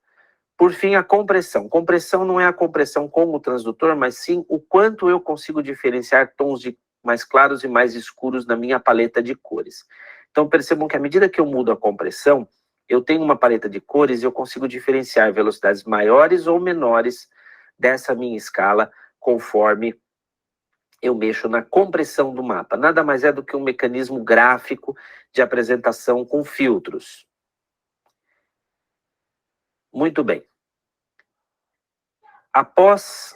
Por fim, a compressão. Compressão não é a compressão com o transdutor, mas sim o quanto eu consigo diferenciar tons mais claros e mais escuros na minha paleta de cores. Então percebam que à medida que eu mudo a compressão, eu tenho uma paleta de cores e eu consigo diferenciar velocidades maiores ou menores dessa minha escala conforme eu mexo na compressão do mapa. Nada mais é do que um mecanismo gráfico de apresentação com filtros. Muito bem. Após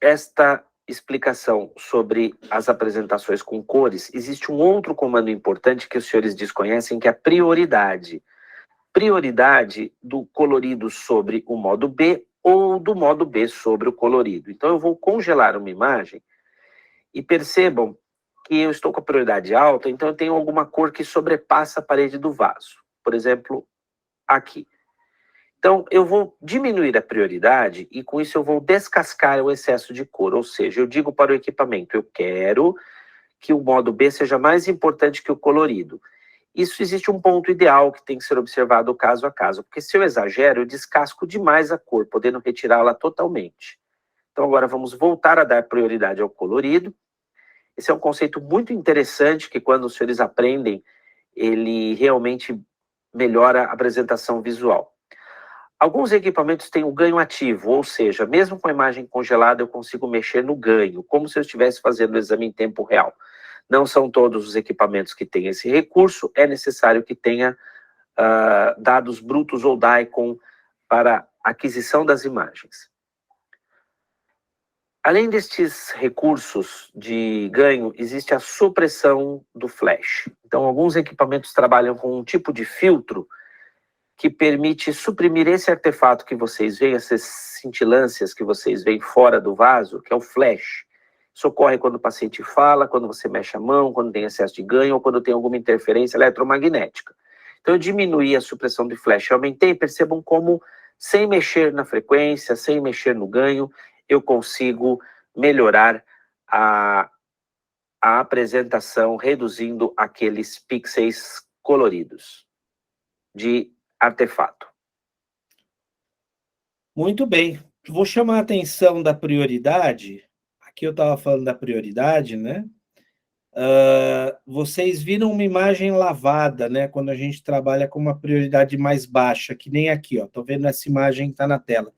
esta explicação sobre as apresentações com cores, existe um outro comando importante que os senhores desconhecem, que é a prioridade. Prioridade do colorido sobre o modo B ou do modo B sobre o colorido. Então eu vou congelar uma imagem e percebam que eu estou com a prioridade alta, então eu tenho alguma cor que sobrepassa a parede do vaso. Por exemplo, aqui. Então, eu vou diminuir a prioridade e, com isso, eu vou descascar o excesso de cor. Ou seja, eu digo para o equipamento, eu quero que o modo B seja mais importante que o colorido. Isso existe um ponto ideal que tem que ser observado caso a caso, porque se eu exagero, eu descasco demais a cor, podendo retirá-la totalmente. Então, agora vamos voltar a dar prioridade ao colorido. Esse é um conceito muito interessante que, quando os senhores aprendem, ele realmente melhora a apresentação visual. Alguns equipamentos têm o ganho ativo, ou seja, mesmo com a imagem congelada, eu consigo mexer no ganho, como se eu estivesse fazendo o exame em tempo real. Não são todos os equipamentos que têm esse recurso, é necessário que tenha dados brutos ou DICOM para aquisição das imagens. Além destes recursos de ganho, existe a supressão do flash. Então, alguns equipamentos trabalham com um tipo de filtro que permite suprimir esse artefato que vocês veem, essas cintilâncias que vocês veem fora do vaso, que é o flash. Isso ocorre quando o paciente fala, quando você mexe a mão, quando tem excesso de ganho ou quando tem alguma interferência eletromagnética. Então, eu diminuí a supressão de flash, eu aumentei, percebam como, sem mexer na frequência, sem mexer no ganho, eu consigo melhorar a apresentação, reduzindo aqueles pixels coloridos de artefato. Muito bem. Vou chamar a atenção da prioridade. Aqui eu estava falando da prioridade, né? Vocês viram uma imagem lavada, né? Quando a gente trabalha com uma prioridade mais baixa, que nem aqui, ó. Estou vendo essa imagem que está na tela.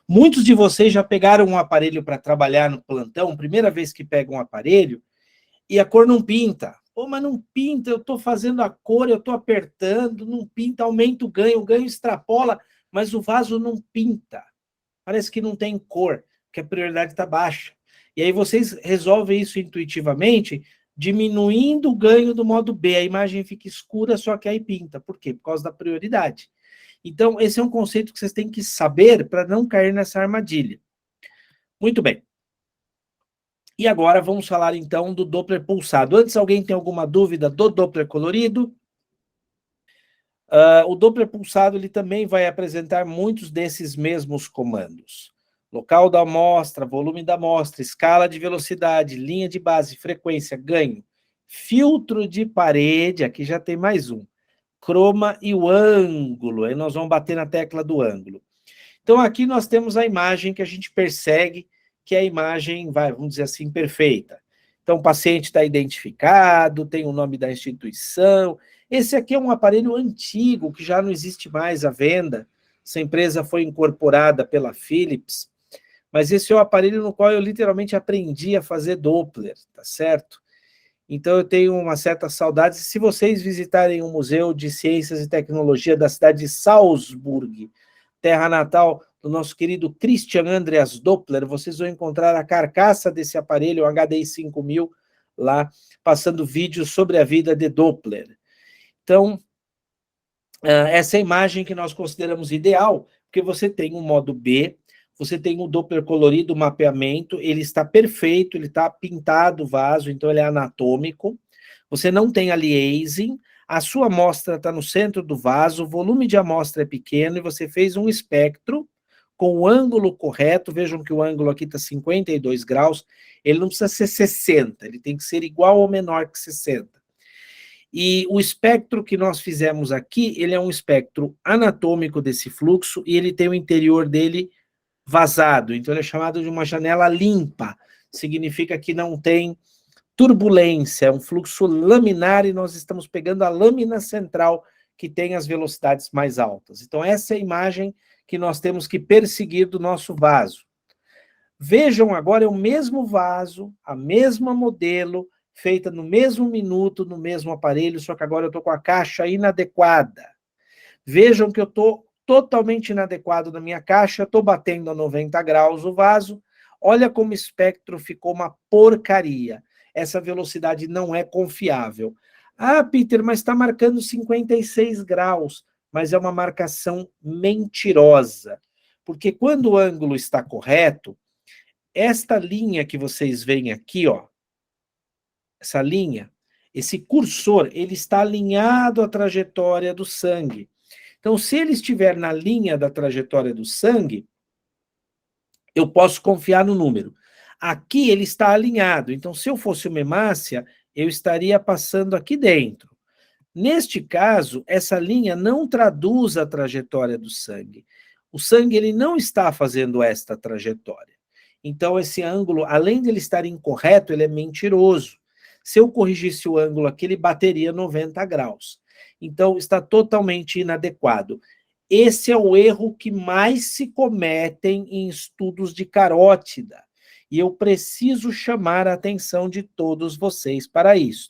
Muitos de vocês já pegaram um aparelho para trabalhar no plantão, primeira vez que pegam um aparelho, e a cor não pinta. Pô, mas não pinta, eu estou fazendo a cor, eu estou apertando, não pinta, aumenta o ganho extrapola, mas o vaso não pinta. Parece que não tem cor, porque a prioridade está baixa. E aí vocês resolvem isso intuitivamente, diminuindo o ganho do modo B. A imagem fica escura, só que aí pinta. Por quê? Por causa da prioridade. Então, esse é um conceito que vocês têm que saber para não cair nessa armadilha. Muito bem. E agora vamos falar, então, do Doppler pulsado. Antes, alguém tem alguma dúvida do Doppler colorido? O Doppler pulsado ele também vai apresentar muitos desses mesmos comandos. Local da amostra, volume da amostra, escala de velocidade, linha de base, frequência, ganho, filtro de parede, aqui já tem mais um, croma e o ângulo, aí nós vamos bater na tecla do ângulo. Então, aqui nós temos a imagem que a gente persegue, que é a imagem, vamos dizer assim, perfeita. Então, o paciente está identificado, tem o nome da instituição. Esse aqui é um aparelho antigo, que já não existe mais à venda. Essa empresa foi incorporada pela Philips. Mas esse é o aparelho no qual eu literalmente aprendi a fazer Doppler, tá certo? Então, eu tenho uma certa saudade. Se vocês visitarem o Museu de Ciências e Tecnologia da cidade de Salzburg, terra natal do nosso querido Christian Andreas Doppler, vocês vão encontrar a carcaça desse aparelho, o HDI 5000, lá, passando vídeos sobre a vida de Doppler. Então, essa é a imagem que nós consideramos ideal, porque você tem um modo B, você tem um Doppler colorido, mapeamento, ele está perfeito, ele está pintado o vaso, então ele é anatômico, você não tem aliasing, a sua amostra está no centro do vaso, o volume de amostra é pequeno, e você fez um espectro com o ângulo correto, vejam que o ângulo aqui está 52 graus, ele não precisa ser 60, ele tem que ser igual ou menor que 60. E o espectro que nós fizemos aqui, ele é um espectro anatômico desse fluxo, e ele tem o interior dele vazado, então ele é chamado de uma janela limpa, significa que não tem turbulência, é um fluxo laminar e nós estamos pegando a lâmina central que tem as velocidades mais altas. Então essa é a imagem que nós temos que perseguir do nosso vaso. Vejam agora, é o mesmo vaso, a mesma modelo, feita no mesmo minuto, no mesmo aparelho, só que agora eu estou com a caixa inadequada. Vejam que eu estou totalmente inadequado na minha caixa, estou batendo a 90 graus o vaso, olha como o espectro ficou uma porcaria. Essa velocidade não é confiável. Ah, Peter, mas está marcando 56 graus, mas é uma marcação mentirosa, porque quando o ângulo está correto, esta linha que vocês veem aqui, ó, essa linha, esse cursor, ele está alinhado à trajetória do sangue. Então, se ele estiver na linha da trajetória do sangue, eu posso confiar no número. Aqui ele está alinhado, então se eu fosse uma hemácia, eu estaria passando aqui dentro. Neste caso, essa linha não traduz a trajetória do sangue. O sangue ele não está fazendo esta trajetória. Então, esse ângulo, além de ele estar incorreto, ele é mentiroso. Se eu corrigisse o ângulo aqui, ele bateria 90 graus. Então, está totalmente inadequado. Esse é o erro que mais se cometem em estudos de carótida. E eu preciso chamar a atenção de todos vocês para isso.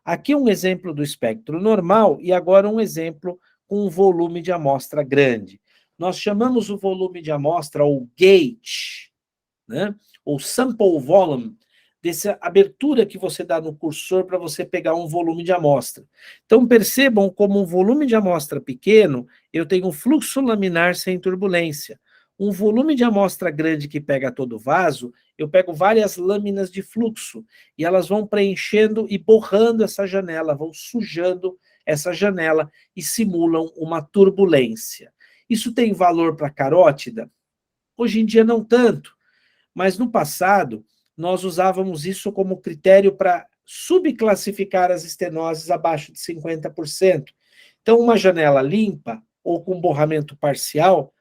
Aqui um exemplo do espectro normal e agora um exemplo com um volume de amostra grande. Nós chamamos o volume de amostra, ou gauge, né? Ou sample volume, dessa abertura que você dá no cursor para você pegar um volume de amostra. Então, percebam como um volume de amostra pequeno, eu tenho um fluxo laminar sem turbulência. Um volume de amostra grande que pega todo o vaso, eu pego várias lâminas de fluxo, e elas vão preenchendo e borrando essa janela, vão sujando essa janela e simulam uma turbulência. Isso tem valor para a carótida? Hoje em dia não tanto, mas no passado nós usávamos isso como critério para subclassificar as estenoses abaixo de 50%. Então, uma janela limpa ou com borramento parcial,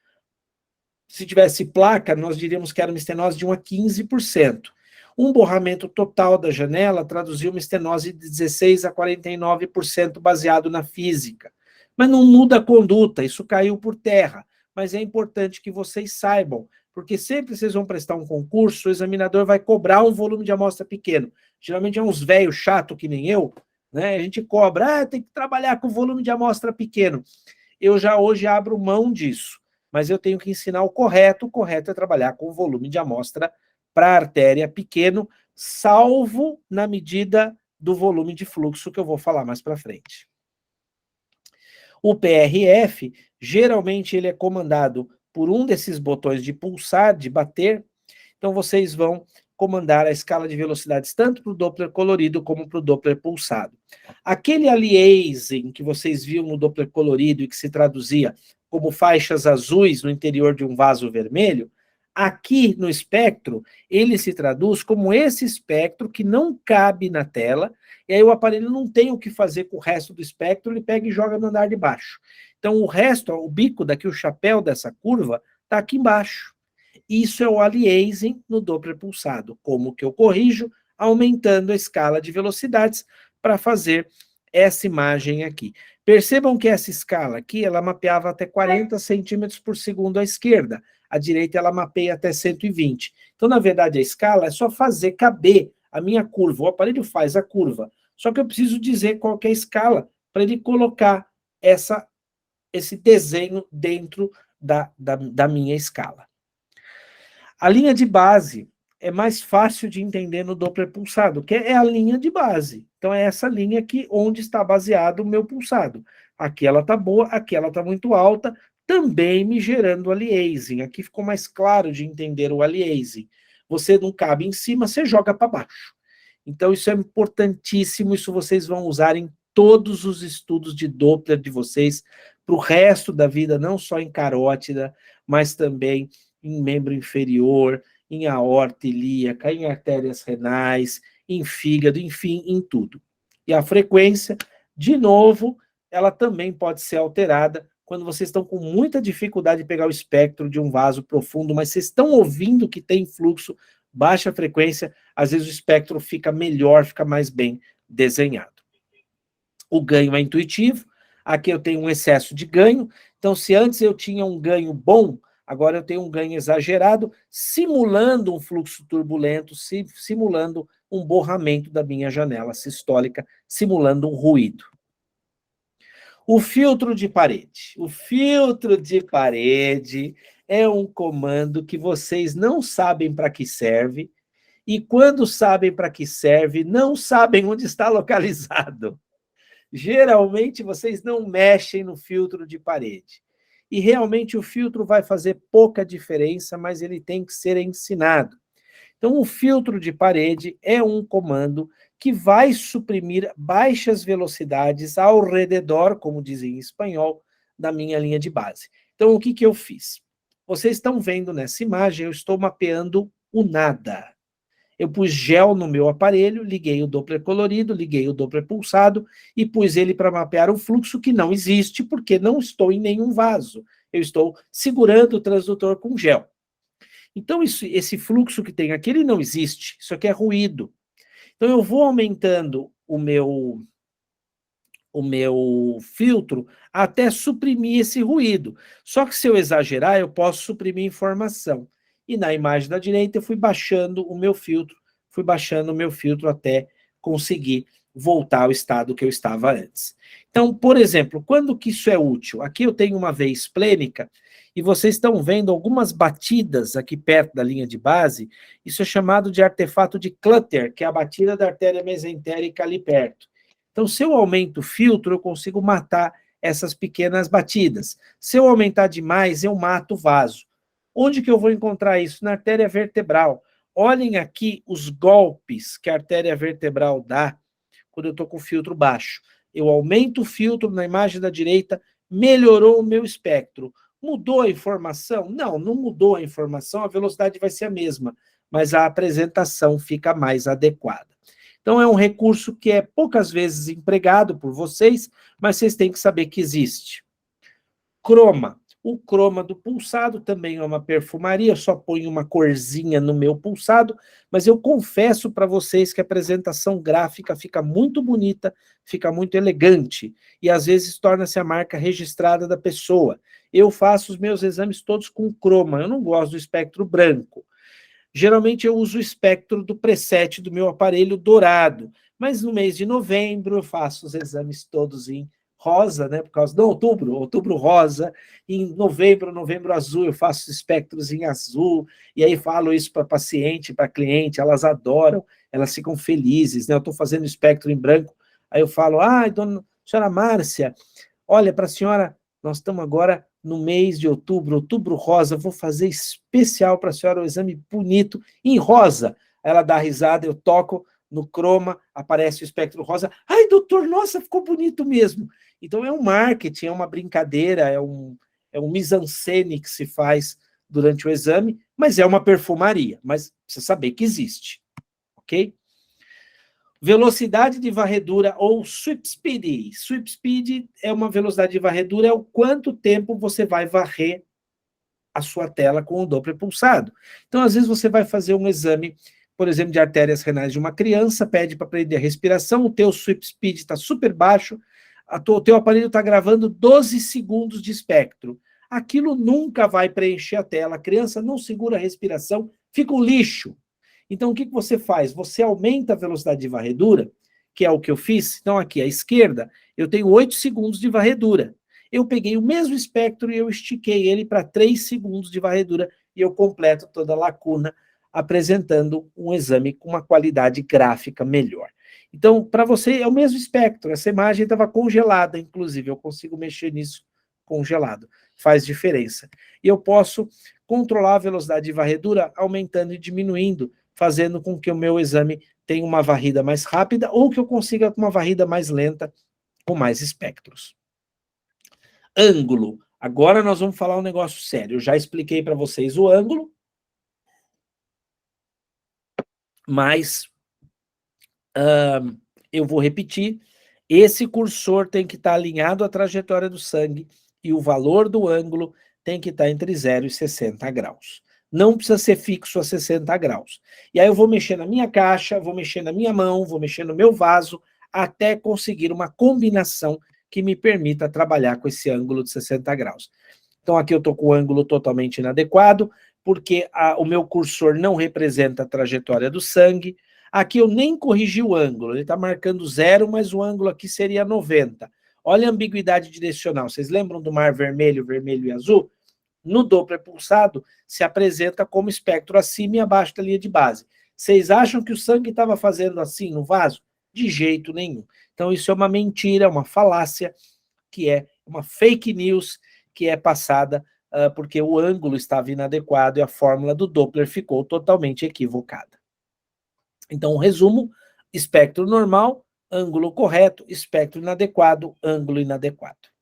se tivesse placa, nós diríamos que era uma estenose de 1 a 15%. Um borramento total da janela traduzia uma estenose de 16 a 49% baseado na física. Mas não muda a conduta, isso caiu por terra. Mas é importante que vocês saibam, porque sempre vocês vão prestar um concurso, o examinador vai cobrar um volume de amostra pequeno. Geralmente é uns velhos chato que nem eu, né? A gente cobra, tem que trabalhar com volume de amostra pequeno. Eu já hoje abro mão disso, mas eu tenho que ensinar o correto é trabalhar com volume de amostra para artéria pequeno, salvo na medida do volume de fluxo que eu vou falar mais para frente. O PRF, geralmente ele é comandado por um desses botões de pulsar, de bater, então vocês vão comandar a escala de velocidades tanto para o Doppler colorido como para o Doppler pulsado. Aquele aliasing que vocês viram no Doppler colorido e que se traduzia como faixas azuis no interior de um vaso vermelho, aqui no espectro, ele se traduz como esse espectro que não cabe na tela, e aí o aparelho não tem o que fazer com o resto do espectro, ele pega e joga no andar de baixo. Então, o resto, o bico daqui, o chapéu dessa curva, está aqui embaixo. Isso é o aliasing no Doppler pulsado. Como que eu corrijo? Aumentando a escala de velocidades para fazer essa imagem aqui. Percebam que essa escala aqui, ela mapeava até 40 centímetros por segundo à esquerda. À direita, ela mapeia até 120. Então, na verdade, a escala é só fazer caber a minha curva. O aparelho faz a curva. Só que eu preciso dizer qual que é a escala para ele colocar esse desenho dentro da minha escala. A linha de base é mais fácil de entender no Doppler pulsado, que é a linha de base. Então, é essa linha aqui onde está baseado o meu pulsado. Aqui ela está boa, aqui ela está muito alta, também me gerando aliasing. Aqui ficou mais claro de entender o aliasing. Você não cabe em cima, você joga para baixo. Então, isso é importantíssimo, isso vocês vão usar em todos os estudos de Doppler de vocês, para o resto da vida, não só em carótida, mas também em membro inferior, em aorta ilíaca, em artérias renais, em fígado, enfim, em tudo. E a frequência, de novo, ela também pode ser alterada quando vocês estão com muita dificuldade de pegar o espectro de um vaso profundo, mas vocês estão ouvindo que tem fluxo, baixa frequência, às vezes o espectro fica melhor, fica mais bem desenhado. O ganho é intuitivo, aqui eu tenho um excesso de ganho, então se antes eu tinha um ganho bom, agora eu tenho um ganho exagerado, simulando um fluxo turbulento, simulando um borramento da minha janela sistólica, simulando um ruído. O filtro de parede. O filtro de parede é um comando que vocês não sabem para que serve, e quando sabem para que serve, não sabem onde está localizado. Geralmente, vocês não mexem no filtro de parede. E realmente o filtro vai fazer pouca diferença, mas ele tem que ser ensinado. Então, o filtro de parede é um comando que vai suprimir baixas velocidades ao redor, como dizem em espanhol, da minha linha de base. Então, o que que eu fiz? Vocês estão vendo nessa imagem, eu estou mapeando o nada. Eu pus gel no meu aparelho, liguei o Doppler colorido, liguei o Doppler pulsado e pus ele para mapear um fluxo que não existe, porque não estou em nenhum vaso. Eu estou segurando o transdutor com gel. Então, esse fluxo que tem aqui, ele não existe. Isso aqui é ruído. Então, eu vou aumentando o meu filtro até suprimir esse ruído. Só que se eu exagerar, eu posso suprimir informação. E na imagem da direita, eu fui baixando o meu filtro até conseguir voltar ao estado que eu estava antes. Então, por exemplo, quando que isso é útil? Aqui eu tenho uma veia esplênica, e vocês estão vendo algumas batidas aqui perto da linha de base. Isso é chamado de artefato de clutter, que é a batida da artéria mesentérica ali perto. Então, se eu aumento o filtro, eu consigo matar essas pequenas batidas. Se eu aumentar demais, eu mato o vaso. Onde que eu vou encontrar isso? Na artéria vertebral. Olhem aqui os golpes que a artéria vertebral dá quando eu estou com o filtro baixo. Eu aumento o filtro na imagem da direita, melhorou o meu espectro. Mudou a informação? Não, não mudou a informação, a velocidade vai ser a mesma, mas a apresentação fica mais adequada. Então, é um recurso que é poucas vezes empregado por vocês, mas vocês têm que saber que existe. Croma. O croma do pulsado também é uma perfumaria, eu só ponho uma corzinha no meu pulsado, mas eu confesso para vocês que a apresentação gráfica fica muito bonita, fica muito elegante, e às vezes torna-se a marca registrada da pessoa. Eu faço os meus exames todos com croma, eu não gosto do espectro branco. Geralmente eu uso o espectro do preset do meu aparelho dourado, mas no mês de novembro eu faço os exames todos em rosa, né, por causa do outubro rosa, em novembro azul, eu faço espectros em azul, e aí falo isso para paciente, para cliente, elas adoram, elas ficam felizes, né, eu estou fazendo espectro em branco, aí eu falo, senhora Márcia, olha, para a senhora, nós estamos agora no mês de outubro rosa, vou fazer especial para a senhora um exame bonito, em rosa. Ela dá risada, eu toco no croma, aparece o espectro rosa. Ai, doutor, nossa, ficou bonito mesmo. Então, é um marketing, é uma brincadeira, é um mise-en-scène que se faz durante o exame, mas é uma perfumaria, mas precisa saber que existe, ok? Velocidade de varredura ou sweep speed. Sweep speed é uma velocidade de varredura, é o quanto tempo você vai varrer a sua tela com o Doppler pulsado. Então, às vezes, você vai fazer um exame, por exemplo, de artérias renais de uma criança, pede para prender a respiração, o teu sweep speed está super baixo, o teu aparelho está gravando 12 segundos de espectro. Aquilo nunca vai preencher a tela, a criança não segura a respiração, fica um lixo. Então, o que você faz? Você aumenta a velocidade de varredura, que é o que eu fiz. Então, aqui à esquerda, eu tenho 8 segundos de varredura. Eu peguei o mesmo espectro e eu estiquei ele para 3 segundos de varredura e eu completo toda a lacuna, apresentando um exame com uma qualidade gráfica melhor. Então, para você, é o mesmo espectro. Essa imagem estava congelada, inclusive. Eu consigo mexer nisso congelado. Faz diferença. E eu posso controlar a velocidade de varredura aumentando e diminuindo, fazendo com que o meu exame tenha uma varrida mais rápida ou que eu consiga uma varrida mais lenta com mais espectros. Ângulo. Agora nós vamos falar um negócio sério. Eu já expliquei para vocês o ângulo, mas eu vou repetir. Esse cursor tem que estar alinhado à trajetória do sangue e o valor do ângulo tem que estar entre 0 e 60 graus. Não precisa ser fixo a 60 graus. E aí eu vou mexer na minha caixa, vou mexer na minha mão, vou mexer no meu vaso, até conseguir uma combinação que me permita trabalhar com esse ângulo de 60 graus. Então aqui eu estou com o ângulo totalmente inadequado, porque o meu cursor não representa a trajetória do sangue. Aqui eu nem corrigi o ângulo, ele está marcando 0, mas o ângulo aqui seria 90. Olha a ambiguidade direcional. Vocês lembram do mar vermelho, vermelho e azul? No Doppler pulsado, se apresenta como espectro acima e abaixo da linha de base. Vocês acham que o sangue estava fazendo assim no vaso? De jeito nenhum. Então, isso é uma mentira, uma falácia, que é uma fake news que é passada porque o ângulo estava inadequado e a fórmula do Doppler ficou totalmente equivocada. Então, resumo, espectro normal, ângulo correto, espectro inadequado, ângulo inadequado.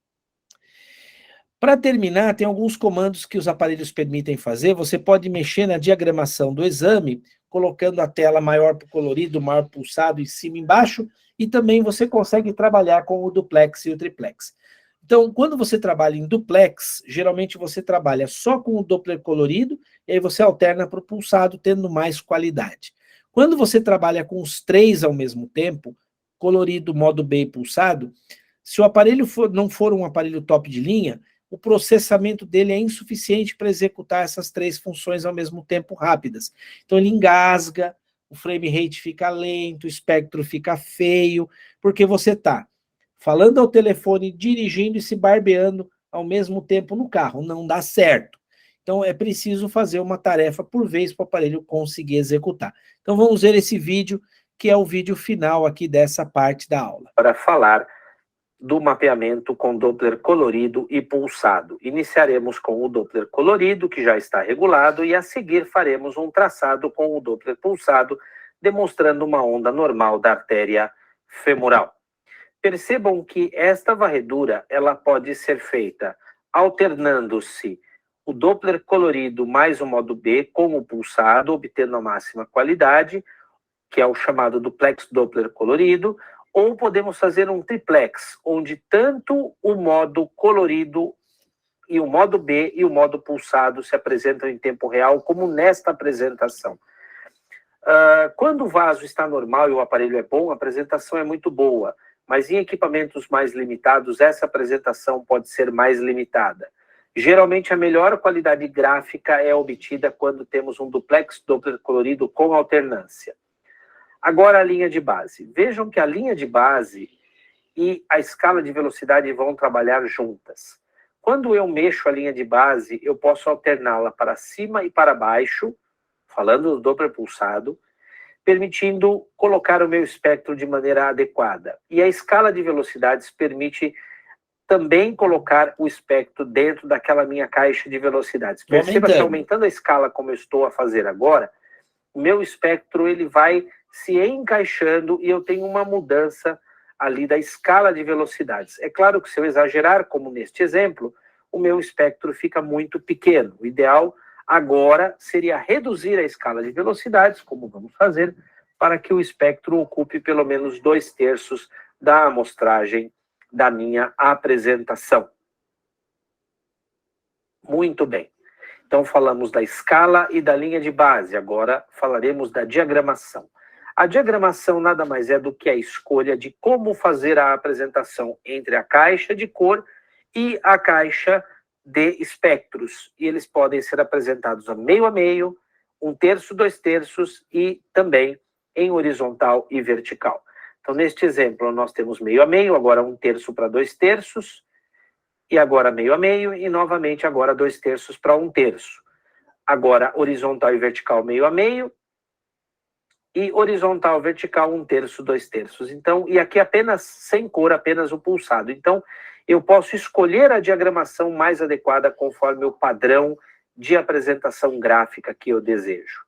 Para terminar, tem alguns comandos que os aparelhos permitem fazer. Você pode mexer na diagramação do exame, colocando a tela maior para o colorido, maior pulsado em cima e embaixo, e também você consegue trabalhar com o duplex e o triplex. Então, quando você trabalha em duplex, geralmente você trabalha só com o Doppler colorido, e aí você alterna para o pulsado, tendo mais qualidade. Quando você trabalha com os três ao mesmo tempo, colorido, modo B e pulsado, se o aparelho não for um aparelho top de linha, o processamento dele é insuficiente para executar essas três funções ao mesmo tempo rápidas. Então ele engasga, o frame rate fica lento, o espectro fica feio, porque você está falando ao telefone, dirigindo e se barbeando ao mesmo tempo no carro. Não dá certo. Então é preciso fazer uma tarefa por vez para o aparelho conseguir executar. Então vamos ver esse vídeo, que é o vídeo final aqui dessa parte da aula. Para falar do mapeamento com Doppler colorido e pulsado. Iniciaremos com o Doppler colorido, que já está regulado, e a seguir faremos um traçado com o Doppler pulsado, demonstrando uma onda normal da artéria femoral. Percebam que esta varredura ela pode ser feita alternando-se o Doppler colorido mais o modo B com o pulsado, obtendo a máxima qualidade, que é o chamado duplex Doppler colorido, ou podemos fazer um triplex, onde tanto o modo colorido e o modo B e o modo pulsado se apresentam em tempo real, como nesta apresentação. Quando o vaso está normal e o aparelho é bom, a apresentação é muito boa, mas em equipamentos mais limitados, essa apresentação pode ser mais limitada. Geralmente, a melhor qualidade gráfica é obtida quando temos um duplex Doppler colorido com alternância. Agora a linha de base. Vejam que a linha de base e a escala de velocidade vão trabalhar juntas. Quando eu mexo a linha de base, eu posso alterná-la para cima e para baixo, falando do Doppler pulsado, permitindo colocar o meu espectro de maneira adequada. E a escala de velocidades permite também colocar o espectro dentro daquela minha caixa de velocidades. Perceba que aumentando a escala como eu estou a fazer agora, o meu espectro ele vai se encaixando e eu tenho uma mudança ali da escala de velocidades. É claro que se eu exagerar, como neste exemplo, o meu espectro fica muito pequeno. O ideal agora seria reduzir a escala de velocidades, como vamos fazer, para que o espectro ocupe pelo menos 2/3 da amostragem da minha apresentação. Muito bem. Então falamos da escala e da linha de base, agora falaremos da diagramação. A diagramação nada mais é do que a escolha de como fazer a apresentação entre a caixa de cor e a caixa de espectros. E eles podem ser apresentados a meio, 1/3, 2/3 e também em horizontal e vertical. Então, neste exemplo, nós temos meio a meio, agora 1/3 para 2/3, e agora meio a meio, e novamente agora 2/3 para 1/3. Agora horizontal e vertical meio a meio, e horizontal, vertical, 1/3, 2/3. Então, e aqui apenas sem cor, apenas o pulsado. Então, eu posso escolher a diagramação mais adequada conforme o padrão de apresentação gráfica que eu desejo.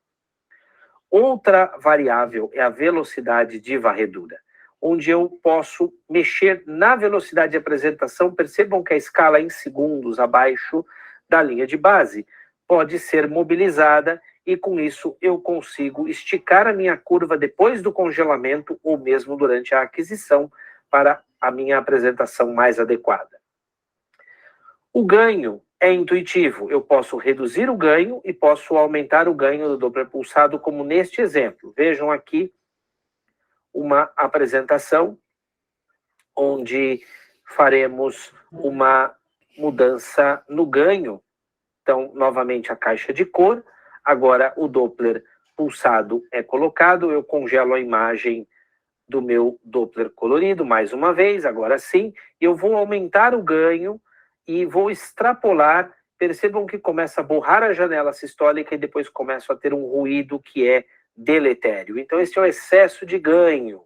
Outra variável é a velocidade de varredura, onde eu posso mexer na velocidade de apresentação. Percebam que a escala em segundos abaixo da linha de base pode ser mobilizada e com isso eu consigo esticar a minha curva depois do congelamento ou mesmo durante a aquisição para a minha apresentação mais adequada. O ganho é intuitivo. Eu posso reduzir o ganho e posso aumentar o ganho do Doppler pulsado, como neste exemplo. Vejam aqui uma apresentação onde faremos uma mudança no ganho. Então, novamente a caixa de cor. Agora o Doppler pulsado é colocado, eu congelo a imagem do meu Doppler colorido mais uma vez, agora sim, eu vou aumentar o ganho e vou extrapolar. Percebam que começa a borrar a janela sistólica e depois começo a ter um ruído que é deletério. Então esse é o excesso de ganho.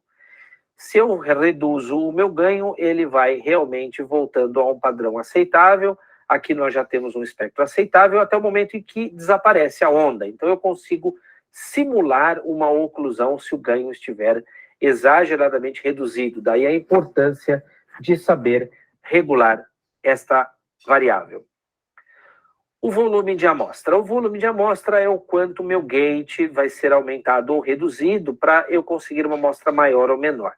Se eu reduzo o meu ganho, ele vai realmente voltando a um padrão aceitável. Aqui nós já temos um espectro aceitável até o momento em que desaparece a onda. Então eu consigo simular uma oclusão se o ganho estiver exageradamente reduzido. Daí a importância de saber regular esta variável. O volume de amostra. O volume de amostra é o quanto o meu gate vai ser aumentado ou reduzido para eu conseguir uma amostra maior ou menor.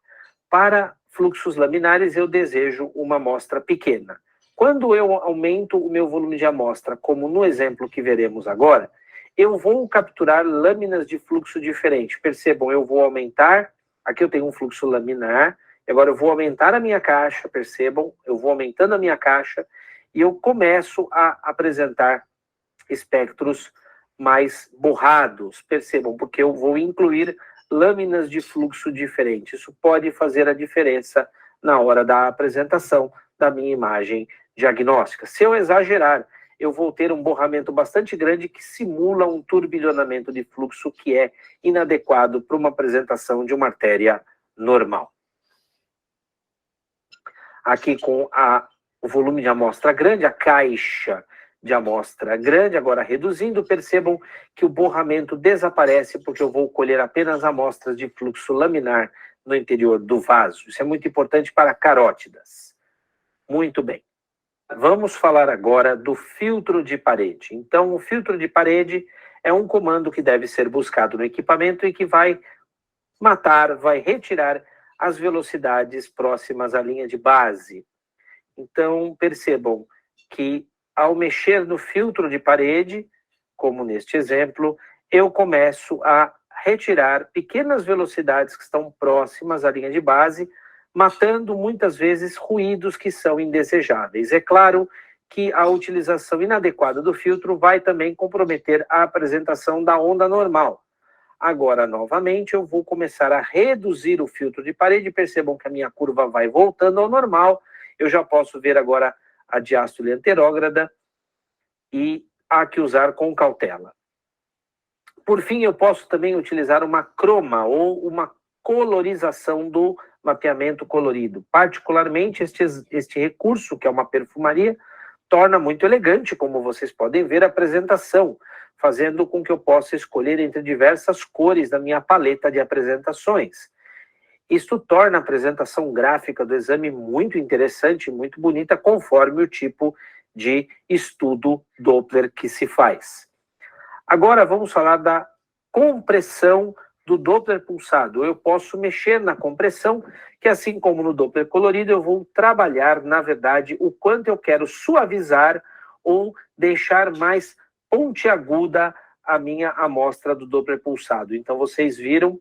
Para fluxos laminares, eu desejo uma amostra pequena. Quando eu aumento o meu volume de amostra, como no exemplo que veremos agora, eu vou capturar lâminas de fluxo diferente. Percebam, eu vou aumentar, aqui eu tenho um fluxo laminar, e agora eu vou aumentar a minha caixa, percebam, eu vou aumentando a minha caixa, e eu começo a apresentar espectros mais borrados, percebam, porque eu vou incluir lâminas de fluxo diferente. Isso pode fazer a diferença na hora da apresentação da minha imagem diagnóstica. Se eu exagerar, eu vou ter um borramento bastante grande que simula um turbilhonamento de fluxo que é inadequado para uma apresentação de uma artéria normal. Aqui com o volume de amostra grande, a caixa de amostra grande, agora reduzindo, percebam que o borramento desaparece porque eu vou colher apenas amostras de fluxo laminar no interior do vaso. Isso é muito importante para carótidas. Muito bem. Vamos falar agora do filtro de parede. Então, o filtro de parede é um comando que deve ser buscado no equipamento e que vai matar, vai retirar as velocidades próximas à linha de base. Então, percebam que ao mexer no filtro de parede, como neste exemplo, eu começo a retirar pequenas velocidades que estão próximas à linha de base, matando muitas vezes ruídos que são indesejáveis. É claro que a utilização inadequada do filtro vai também comprometer a apresentação da onda normal. Agora, novamente, eu vou começar a reduzir o filtro de parede. Percebam que a minha curva vai voltando ao normal. Eu já posso ver agora a diástole anterógrada e há que usar com cautela. Por fim, eu posso também utilizar uma croma ou uma colorização do mapeamento colorido. Particularmente, este recurso, que é uma perfumaria, torna muito elegante, como vocês podem ver, a apresentação, fazendo com que eu possa escolher entre diversas cores da minha paleta de apresentações. Isto torna a apresentação gráfica do exame muito interessante, muito bonita, conforme o tipo de estudo Doppler que se faz. Agora vamos falar da compressão do Doppler pulsado. Eu posso mexer na compressão, que assim como no Doppler colorido, eu vou trabalhar, na verdade, o quanto eu quero suavizar ou deixar mais pontiaguda a minha amostra do Doppler pulsado. Então vocês viram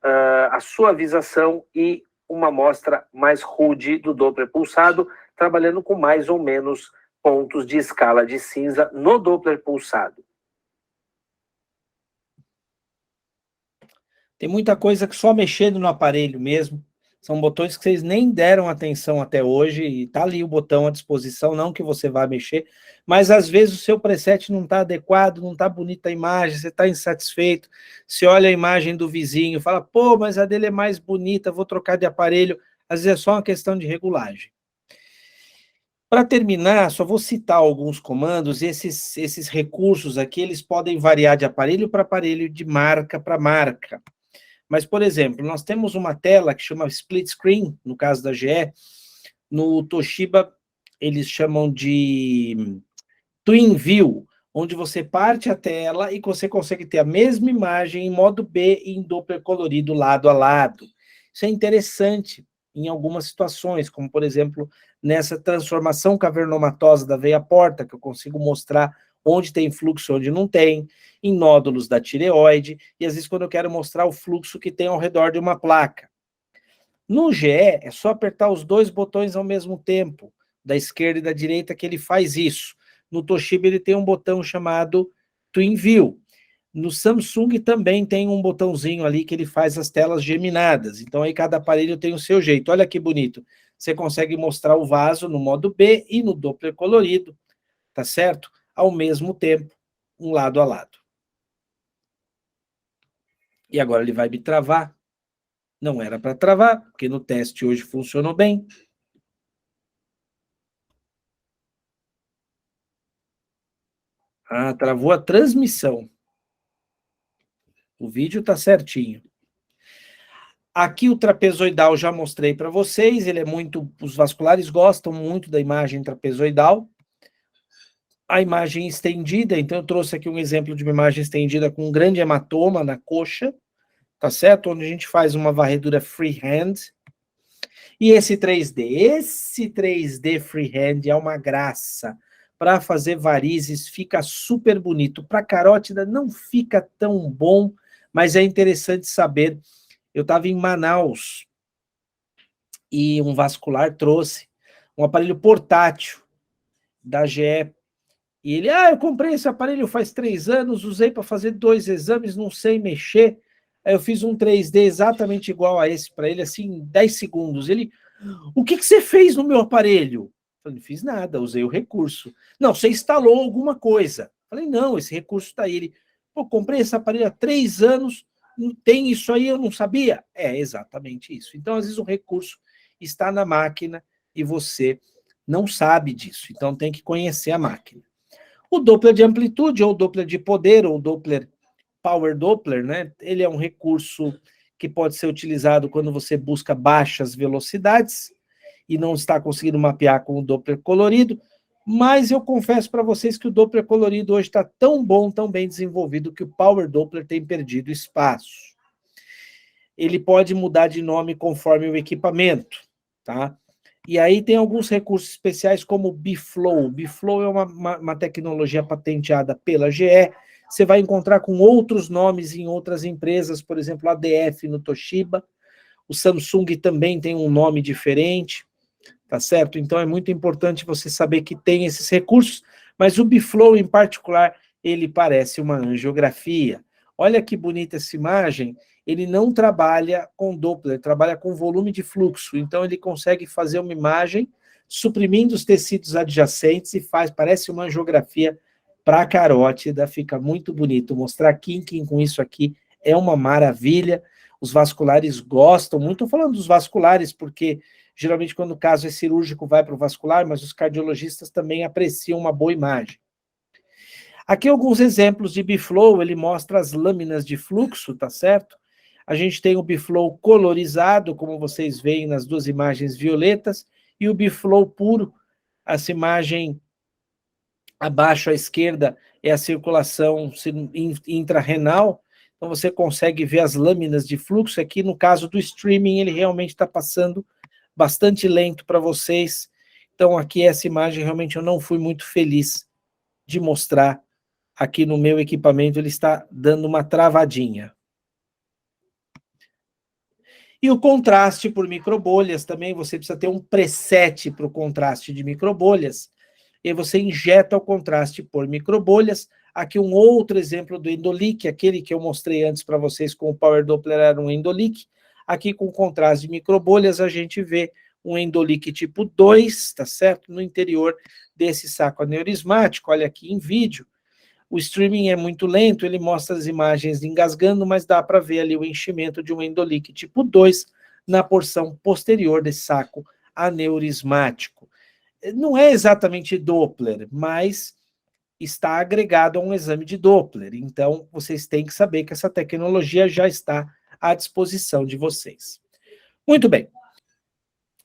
a suavização e uma amostra mais rude do Doppler pulsado, trabalhando com mais ou menos pontos de escala de cinza no Doppler pulsado. Tem muita coisa que só mexendo no aparelho mesmo. São botões que vocês nem deram atenção até hoje, e tá ali o botão à disposição, não que você vá mexer, mas às vezes o seu preset não está adequado, não está bonita a imagem, você está insatisfeito, você olha a imagem do vizinho, fala, pô, mas a dele é mais bonita, vou trocar de aparelho, às vezes é só uma questão de regulagem. Para terminar, só vou citar alguns comandos, esses recursos aqui, eles podem variar de aparelho para aparelho, de marca para marca. Mas, por exemplo, nós temos uma tela que chama split screen, no caso da GE, no Toshiba eles chamam de Twin View, onde você parte a tela e você consegue ter a mesma imagem em modo B e em Doppler colorido lado a lado. Isso é interessante em algumas situações, como, por exemplo, nessa transformação cavernomatosa da veia porta, que eu consigo mostrar onde tem fluxo, onde não tem, em nódulos da tireoide, e às vezes quando eu quero mostrar o fluxo que tem ao redor de uma placa. No GE, é só apertar os dois botões ao mesmo tempo, da esquerda e da direita, que ele faz isso. No Toshiba, ele tem um botão chamado Twin View. No Samsung também tem um botãozinho ali que ele faz as telas geminadas. Então, aí cada aparelho tem o seu jeito. Olha que bonito. Você consegue mostrar o vaso no modo B e no Doppler colorido, tá certo? Ao mesmo tempo, um lado a lado. E agora ele vai me travar. Não era para travar, porque no teste hoje funcionou bem. Ah, travou a transmissão. O vídeo está certinho. Aqui o trapezoidal já mostrei para vocês, ele é muito, os vasculares gostam muito da imagem trapezoidal, a imagem estendida, então eu trouxe aqui um exemplo de uma imagem estendida com um grande hematoma na coxa, tá certo? Onde a gente faz uma varredura freehand. E esse 3D freehand é uma graça. Para fazer varizes fica super bonito. Para carótida não fica tão bom, mas é interessante saber. Eu estava em Manaus e um vascular trouxe um aparelho portátil da GE. E ele, eu comprei esse aparelho faz 3 anos, usei para fazer 2 exames, não sei mexer. Aí eu fiz um 3D exatamente igual a esse para ele, assim, em 10 segundos. Ele, o que você fez no meu aparelho? Eu falei, não fiz nada, usei o recurso. Não, você instalou alguma coisa. Eu falei, não, esse recurso está aí. Ele, comprei esse aparelho há 3 anos, não tem isso aí, eu não sabia. É exatamente isso. Então, às vezes, o recurso está na máquina e você não sabe disso. Então, tem que conhecer a máquina. O Doppler de amplitude, ou Doppler de poder, ou Doppler Power Doppler, né? Ele é um recurso que pode ser utilizado quando você busca baixas velocidades e não está conseguindo mapear com o Doppler colorido, mas eu confesso para vocês que o Doppler colorido hoje está tão bom, tão bem desenvolvido, que o Power Doppler tem perdido espaço. Ele pode mudar de nome conforme o equipamento, tá? E aí tem alguns recursos especiais como o Biflow. O Biflow é uma tecnologia patenteada pela GE. Você vai encontrar com outros nomes em outras empresas, por exemplo, a ADF no Toshiba. O Samsung também tem um nome diferente, tá certo? Então é muito importante você saber que tem esses recursos, mas o Biflow em particular, ele parece uma angiografia. Olha que bonita essa imagem. Ele não trabalha com Doppler, trabalha com volume de fluxo. Então, ele consegue fazer uma imagem suprimindo os tecidos adjacentes e parece uma angiografia para a carótida, fica muito bonito. Mostrar Kinking com isso aqui é uma maravilha. Os vasculares gostam muito. Estou falando dos vasculares, porque geralmente quando o caso é cirúrgico vai para o vascular, mas os cardiologistas também apreciam uma boa imagem. Aqui alguns exemplos de Biflow, ele mostra as lâminas de fluxo, tá certo? A gente tem o Biflow colorizado, como vocês veem nas duas imagens violetas, e o Biflow puro, essa imagem abaixo à esquerda é a circulação intrarrenal, então você consegue ver as lâminas de fluxo. Aqui no caso do streaming, ele realmente está passando bastante lento para vocês, então aqui essa imagem realmente eu não fui muito feliz de mostrar. Aqui no meu equipamento ele está dando uma travadinha. E o contraste por microbolhas também, você precisa ter um preset para o contraste de microbolhas, e você injeta o contraste por microbolhas. Aqui um outro exemplo do Endoleak, aquele que eu mostrei antes para vocês com o Power Doppler era um Endoleak. Aqui com contraste de microbolhas a gente vê um Endoleak tipo 2, tá certo? No interior desse saco aneurismático, olha aqui em vídeo. O streaming é muito lento, ele mostra as imagens engasgando, mas dá para ver ali o enchimento de um Endoleak tipo 2 na porção posterior desse saco aneurismático. Não é exatamente Doppler, mas está agregado a um exame de Doppler. Então, vocês têm que saber que essa tecnologia já está à disposição de vocês. Muito bem.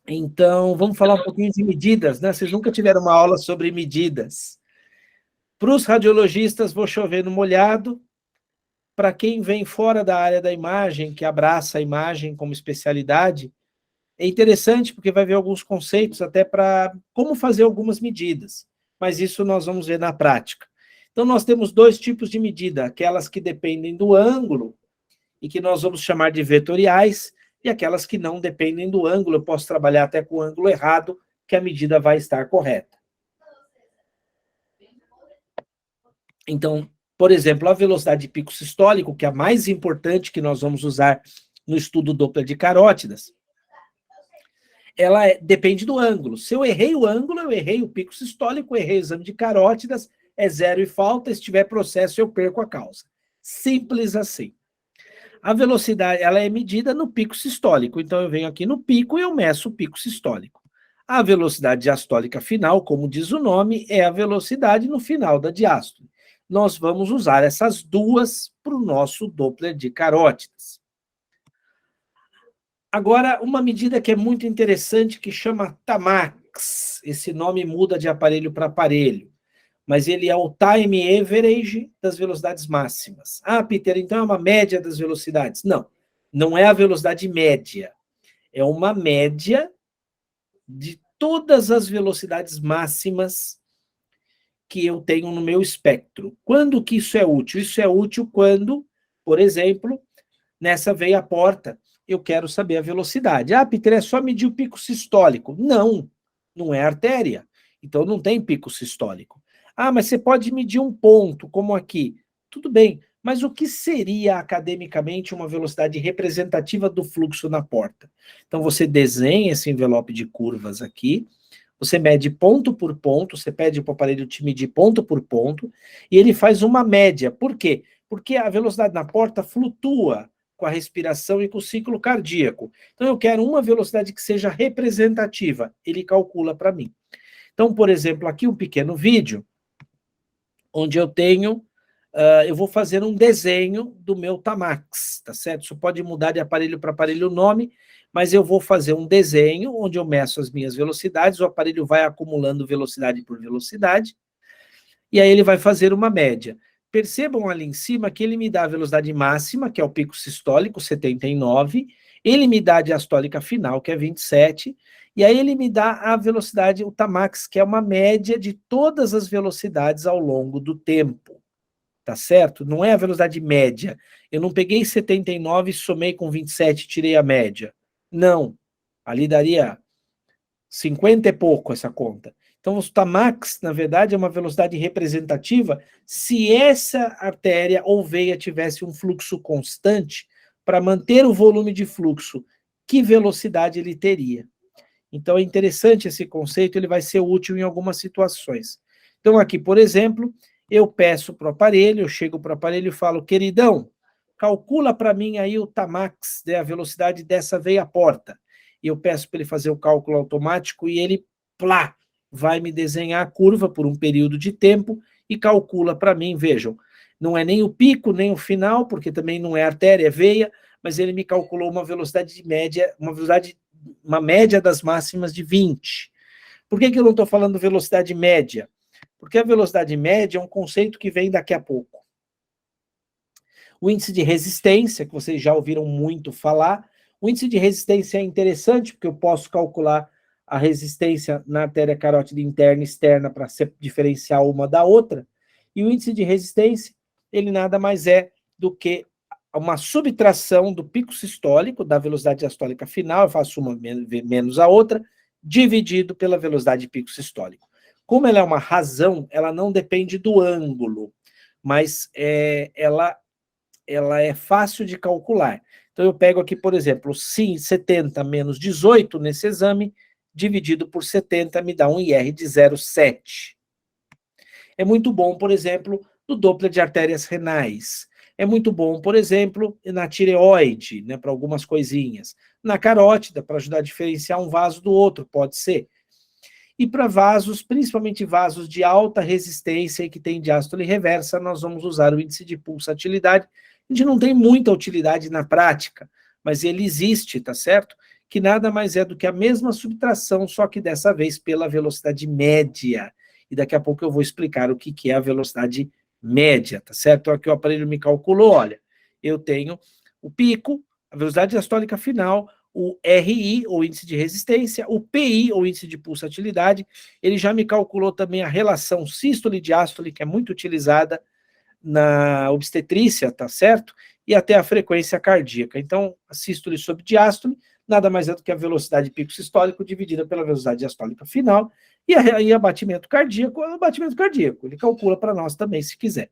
Então, vamos falar um pouquinho de medidas, né? Vocês nunca tiveram uma aula sobre medidas. Para os radiologistas, vou chover no molhado. Para quem vem fora da área da imagem, que abraça a imagem como especialidade, é interessante porque vai ver alguns conceitos até para como fazer algumas medidas. Mas isso nós vamos ver na prática. Então, nós temos 2 tipos de medida, aquelas que dependem do ângulo e que nós vamos chamar de vetoriais, e aquelas que não dependem do ângulo, eu posso trabalhar até com o ângulo errado, que a medida vai estar correta. Então, por exemplo, a velocidade de pico sistólico, que é a mais importante que nós vamos usar no estudo Doppler de carótidas, ela depende do ângulo. Se eu errei o ângulo, eu errei o pico sistólico, errei o exame de carótidas, é 0 e falta, se tiver processo, eu perco a causa. Simples assim. A velocidade, ela é medida no pico sistólico, então eu venho aqui no pico e eu meço o pico sistólico. A velocidade diastólica final, como diz o nome, é a velocidade no final da diástole. Nós vamos usar essas duas para o nosso Doppler de carótidas. Agora, uma medida que é muito interessante, que chama TAMAX. Esse nome muda de aparelho para aparelho. mas ele é o time average das velocidades máximas. Ah, Peter, então é uma média das velocidades. Não, não é a velocidade média. É uma média de todas as velocidades máximas que eu tenho no meu espectro. Quando que isso é útil? Isso é útil quando, por exemplo, nessa veia porta, eu quero saber a velocidade. Ah, Peter, é só medir o pico sistólico. Não, não é artéria. Então não tem pico sistólico. Ah, mas você pode medir um ponto, como aqui. Tudo bem, mas o que seria academicamente uma velocidade representativa do fluxo na porta? Então você desenha esse envelope de curvas aqui, você mede ponto por ponto, você pede para o aparelho te medir ponto por ponto, e ele faz uma média. Por quê? Porque a velocidade na porta flutua com a respiração e com o ciclo cardíaco. Então, eu quero uma velocidade que seja representativa. Ele calcula para mim. Então, por exemplo, aqui um pequeno vídeo, onde eu tenho, eu vou fazer um desenho do meu Tamax, tá certo? Isso pode mudar de aparelho para aparelho o nome, mas eu vou fazer um desenho onde eu meço as minhas velocidades, o aparelho vai acumulando velocidade por velocidade, e aí ele vai fazer uma média. Percebam ali em cima que ele me dá a velocidade máxima, que é o pico sistólico, 79, ele me dá a diastólica final, que é 27, e aí ele me dá a velocidade, o Tamax, que é uma média de todas as velocidades ao longo do tempo, tá certo? Não é a velocidade média. Eu não peguei 79, somei com 27 e tirei a média. Não. Ali daria 50 e pouco essa conta. Então, o Tamax, na verdade, é uma velocidade representativa se essa artéria ou veia tivesse um fluxo constante para manter o volume de fluxo, que velocidade ele teria. Então, é interessante esse conceito, ele vai ser útil em algumas situações. Então, aqui, por exemplo, eu peço para o aparelho, eu chego para o aparelho e falo, queridão, calcula para mim aí o Tamax, a velocidade dessa veia porta. E eu peço para ele fazer o cálculo automático e ele, plá, vai me desenhar a curva por um período de tempo e calcula para mim, vejam, não é nem o pico, nem o final, porque também não é artéria, é veia, mas ele me calculou uma velocidade de média, uma média das máximas de 20. Por que eu não estou falando velocidade média? Porque a velocidade média é um conceito que vem daqui a pouco. O índice de resistência, que vocês já ouviram muito falar, o índice de resistência é interessante, porque eu posso calcular a resistência na artéria carótida interna e externa para diferenciar uma da outra, e o índice de resistência, ele nada mais é do que uma subtração do pico sistólico, da velocidade diastólica final, eu faço uma menos a outra, dividido pela velocidade de pico sistólico. Como ela é uma razão, ela não depende do ângulo, mas ela é fácil de calcular. Então, eu pego aqui, por exemplo, 70 menos 18 nesse exame, dividido por 70, me dá um IR de 0,7. É muito bom, por exemplo, no Doppler de artérias renais. É muito bom, por exemplo, na tireoide, né, para algumas coisinhas. Na carótida, para ajudar a diferenciar um vaso do outro, pode ser. E para vasos, principalmente vasos de alta resistência e que tem diástole reversa, nós vamos usar o índice de pulsatilidade. A gente não tem muita utilidade na prática, mas ele existe, tá certo? Que nada mais é do que a mesma subtração, só que dessa vez pela velocidade média. E daqui a pouco eu vou explicar o que é a velocidade média, tá certo? Então aqui o aparelho me calculou, olha, eu tenho o pico, a velocidade diastólica final, o RI, ou índice de resistência, o PI, ou índice de pulsatilidade, ele já me calculou também a relação sístole e diástole, que é muito utilizada na obstetrícia, tá certo? E até a frequência cardíaca. Então, a sístole sobre diástole, nada mais é do que a velocidade de pico sistólico dividida pela velocidade diastólica final, e aí abatimento cardíaco é o abatimento cardíaco, ele calcula para nós também, se quiser.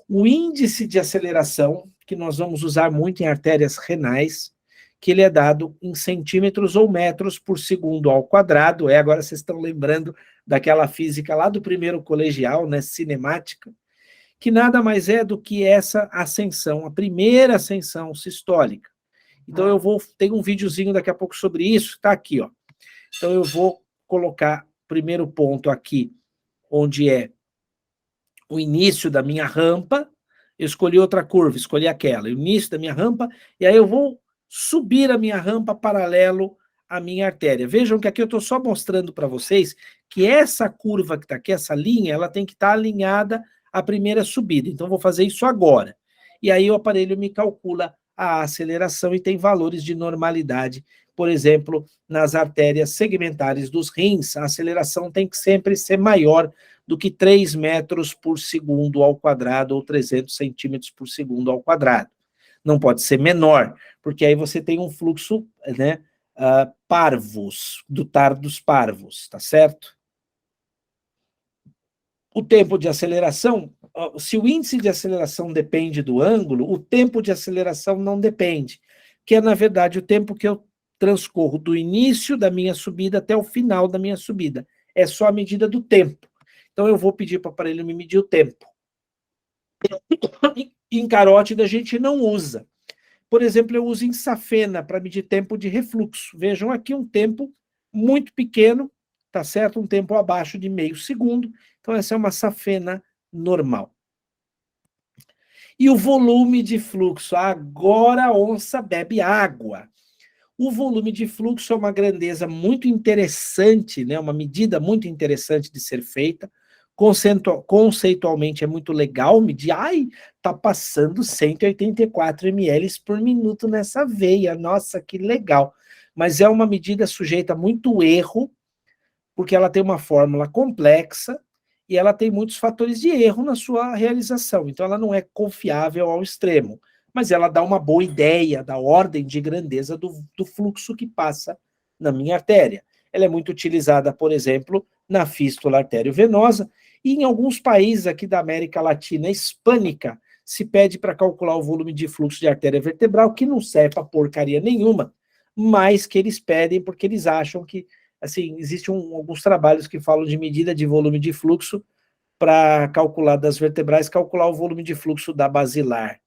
O índice de aceleração, que nós vamos usar muito em artérias renais, que ele é dado em centímetros ou metros por segundo ao quadrado, agora vocês estão lembrando daquela física lá do primeiro colegial, né, cinemática, que nada mais é do que essa ascensão, a primeira ascensão sistólica. Então eu tenho um videozinho daqui a pouco sobre isso, está aqui, ó. Então eu vou colocar o primeiro ponto aqui, onde é o início da minha rampa, eu escolhi outra curva, escolhi aquela, o início da minha rampa, e aí eu vou subir a minha rampa paralelo a minha artéria. Vejam que aqui eu estou só mostrando para vocês que essa curva que está aqui, essa linha, ela tem que estar alinhada à primeira subida. Então, vou fazer isso agora. E aí o aparelho me calcula a aceleração e tem valores de normalidade. Por exemplo, nas artérias segmentares dos rins, a aceleração tem que sempre ser maior do que 3 metros por segundo ao quadrado ou 300 centímetros por segundo ao quadrado. Não pode ser menor, porque aí você tem um fluxo, né, parvos, do tardos parvos, tá certo? O tempo de aceleração, se o índice de aceleração depende do ângulo, o tempo de aceleração não depende, que é, na verdade, o tempo que eu transcorro do início da minha subida até o final da minha subida. É só a medida do tempo. Então, eu vou pedir para o aparelho me medir o tempo. Em carótida, a gente não usa. Por exemplo, eu uso em safena para medir tempo de refluxo. Vejam aqui um tempo muito pequeno, tá certo? Um tempo abaixo de meio segundo. Então, essa é uma safena normal. E o volume de fluxo? Agora a onça bebe água. O volume de fluxo é uma grandeza muito interessante, né? Uma medida muito interessante de ser feita. Conceitualmente é muito legal medir. Ai, tá passando 184 ml por minuto nessa veia. Nossa, que legal. Mas é uma medida sujeita a muito erro, porque ela tem uma fórmula complexa e ela tem muitos fatores de erro na sua realização. Então, ela não é confiável ao extremo, mas ela dá uma boa ideia da ordem de grandeza do fluxo que passa na minha artéria. Ela é muito utilizada, por exemplo, na fístula arteriovenosa, e em alguns países aqui da América Latina hispânica, se pede para calcular o volume de fluxo de artéria vertebral, que não serve para porcaria nenhuma, mas que eles pedem porque eles acham que, assim, existem alguns trabalhos que falam de medida de volume de fluxo para calcular das vertebrais, calcular o volume de fluxo da basilar.